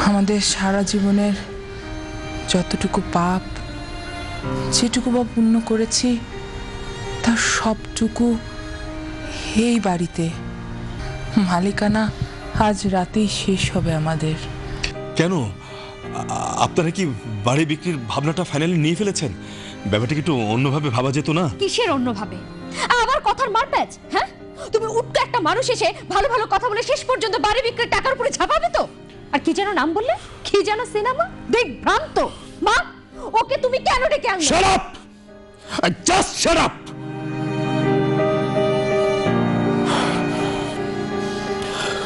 আমাদের সারা জীবনের যতটুকু পাপ, যেটুকু বা পুণ্য করেছি, তার সবটুকু এই বাড়িতে। মালিকানা আজ রাতেই শেষ হবে আমাদের। কেন? আপনারা কি বাড়ি বিক্রির ভাবনাটা ফাইনালি নিয়ে ফেলেছেন? ব্যাপারটা কি একটু অন্যভাবে ভাবা যেত না? কিসের অন্যভাবে? আমার কথার মারপ্যাচ, হ্যাঁ? তুমি উঠতো একটা মানুষ এসে ভালো ভালো কথা বলে শেষ পর্যন্ত বাড়ি বিক্রির টাকার উপরে ঝাঁপাবে তো? আর কি যেন নাম বললে? কি যেন সিনেমা? দেখ ভ্রান্ত। মা, ওকে তুমি কেন ডেকে আনলে? Shut up! Just shut up!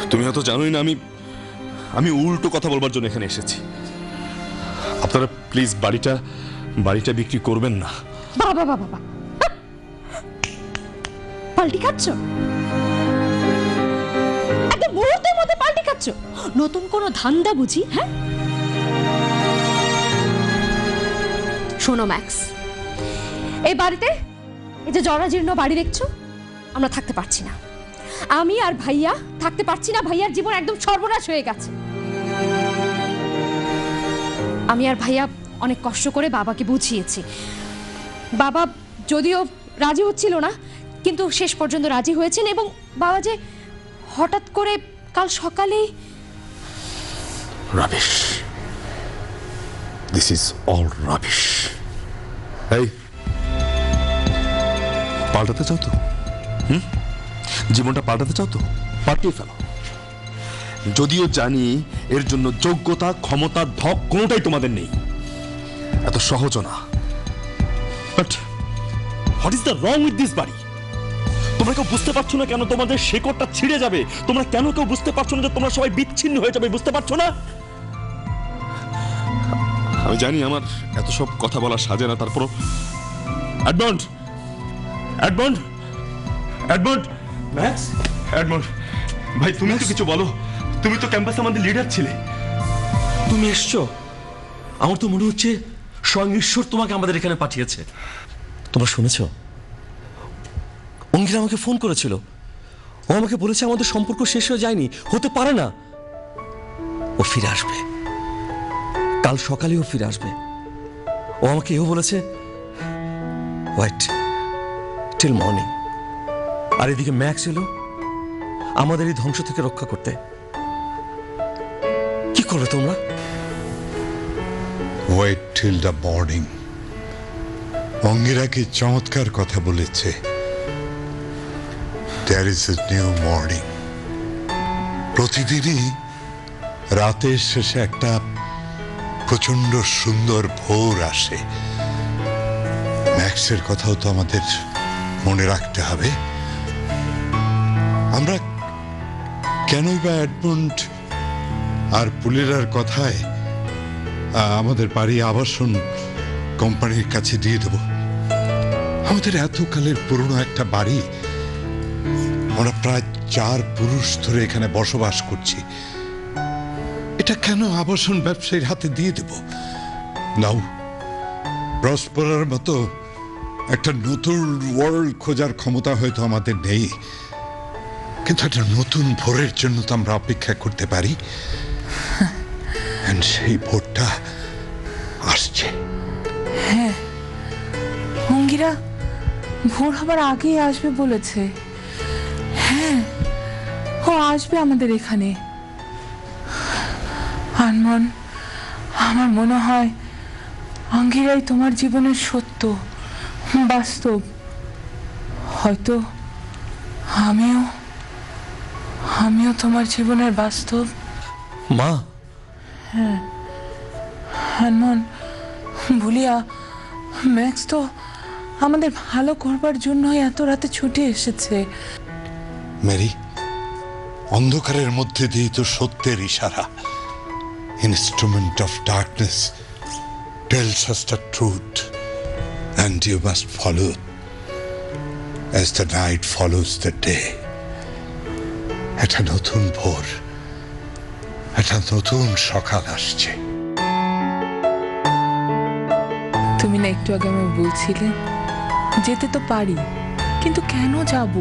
তুমি হয়তো জানোই না আমি উল্টো কথা বলবার জন্য এখানে এসেছি। আপনারা প্লিজ বাড়িটা বিক্রি করবেন না। বাবা বাবা বাবা, পাল্টি খাচ্ছ? একটা মুহূর্তের মধ্যে পাল্টি খাচ্ছ? নতুন কোনো ধান্দা বুঝি? হ্যাঁ, শোনো ম্যাক্স, এই বাড়িতে এই যে জরাজীর্ণ বাড়ি দেখছো, আমরা থাকতে পারছি না। আমি আর ভাইয়া থাকতে পারছি না। ভাইয়ার জীবন একদম সর্বনাশ হয়ে গেছে। আমি আর ভাইয়া অনেক কষ্ট করে বাবাকে বুঝিয়েছি। বাবা যদিও রাজি হচ্ছিল না, কিন্তু শেষ পর্যন্ত রাজি হয়েছেন। এবং বাবা যে হঠাৎ করে কাল সকালেই... rubbish, this is all rubbish. এই, পাল্টাতে চাও তো? জীবনটা পাল্টাতে চাও তো? পাল্টিয়ে ফেলো। যদিও জানি এর জন্য যোগ্যতা, ক্ষমতা, ধক কোনোটাই তোমাদের নেই, এত সহজ না। But what is the wrong with this বাড়ি? তোমরা কেউ বুঝতে পারছো না কেন তোমাদের শেকড়টা ছিঁড়ে যাবে? তোমরা কেন কেউ বুঝতে পারছো না যে তোমরা সবাই বিচ্ছিন্ন হয়ে যাবে? বুঝতে পারছো না? আমি জানি আমার এত সব কথা বলা সাজে না, তারপরও Edmund, Edmund, Edmund, max, Edmund ভাই, তুমি তো কিছু বলো। তুমি তো ক্যাম্পাসে আমাদের লিডার ছিলে। তুমি এসছো? আমার তো মনে হচ্ছে স্বয়ং ঈশ্বর তোমাকে আমাদের এখানে পাঠিয়েছে। তোমরা শুনেছ? অঙ্কিতা আমাকে ফোন করেছিল। ও আমাকে বলেছে আমাদের সম্পর্ক শেষ হয়ে যায়নি, হতে পারে না। ও ফিরে আসবে, কাল সকালে ও ফিরে আসবে। ও আমাকে এও বলেছে ওয়েট টিল মর্নিং। আর এদিকে ম্যাক্স এলো আমাদের এই ধ্বংস থেকে রক্ষা করতে। কি করবে তোমরা? Wait till the morning. Angira কি চমৎকার কথা বলেছে। There is a new morning. প্রতিদিনই রাতের শেষে একটা প্রচন্ড সুন্দর ভোর আসে। ম্যাক্সের কথাও তো আমাদের মনে রাখতে হবে। আমরা কেন বা এডমন্ড আর পুলেরার কথায় আমাদের বাড়ি আবাসন কোম্পানির কাছে দিয়ে দেব? আমাদের এতকালের পুরনো একটা বাড়ি, আমরা প্রায় 4 পুরুষ ধরে এখানে বসবাস করছি। এটা কেন আবাসন ব্যবসায়ীর হাতে দিয়ে দেব? নাও, প্রসপরার মতো একটা নতুন ওয়ার্ল্ড খোঁজার ক্ষমতা হয়তো আমাদের নেই, কিন্তু একটা নতুন ভোরের জন্য তো আমরা অপেক্ষা করতে পারি। সেই ভোরটা আসছে। হ্যাঁ, অঙ্গিরা ভোর হবার আগেই আসবে বলেছে। হ্যাঁ, ও আসবে আমাদের এখানে। আনমন, আমার মনে হয় অঙ্গিরাই তোমার জীবনের সত্য, বাস্তব। হয়তো আমিও তোমার জীবনের বাস্তব। মা, হ্যাঁ আনমন, ভুলিয়া ম্যাক্স তো আমাদের ভালো করবার জন্যই এত রাতে ছুটে এসেছে। মেরি, অন্ধকারের মধ্যে দিয়ে তো সত্যের ইশারা। Instrument of darkness tells us the truth and you must follow as the night follows the day. একটা নতুন ভোর, একটা নতুন সকাল আসছে। তুমি না একটু আগে আমি বলছিলে যেতে তো পারি, কিন্তু কেন যাব?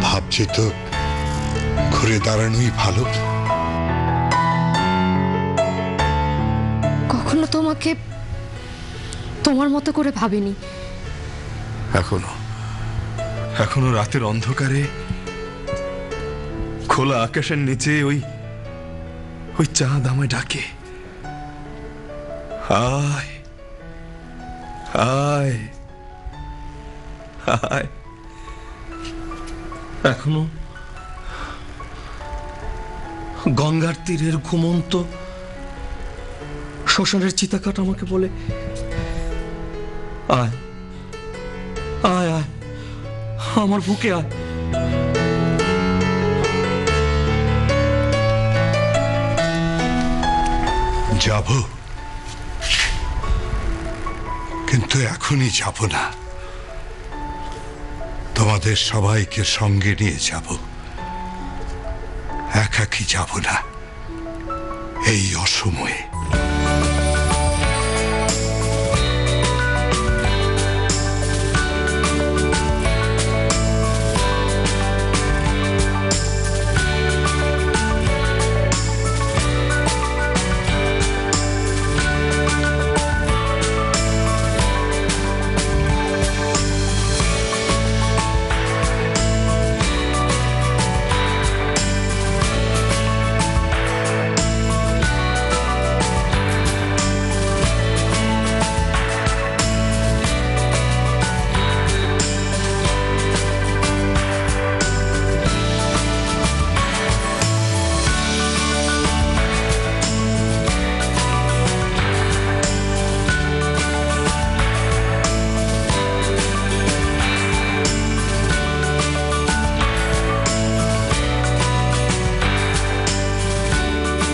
ভাবছি তো ঘুরে দাঁড়ানোই ভালো। কখনো তোমাকে তোমার মতো করে ভাবিনি। এখনো রাতের অন্ধকারে খোলা আকাশের নিচে ওই চাঁদ আমায় ডাকে, আয় আয় আয়। এখনো গঙ্গার তীরের ঘুমন্ত শ্মশানের চিতাকাঠ আমাকে বলে, আয় আয় আয়, আমার বুকে আয়। যাব, কিন্তু এখনই যাব না। তোমাদের সবাইকে সঙ্গে নিয়ে যাব, একাকী যাব না এই অসময়ে।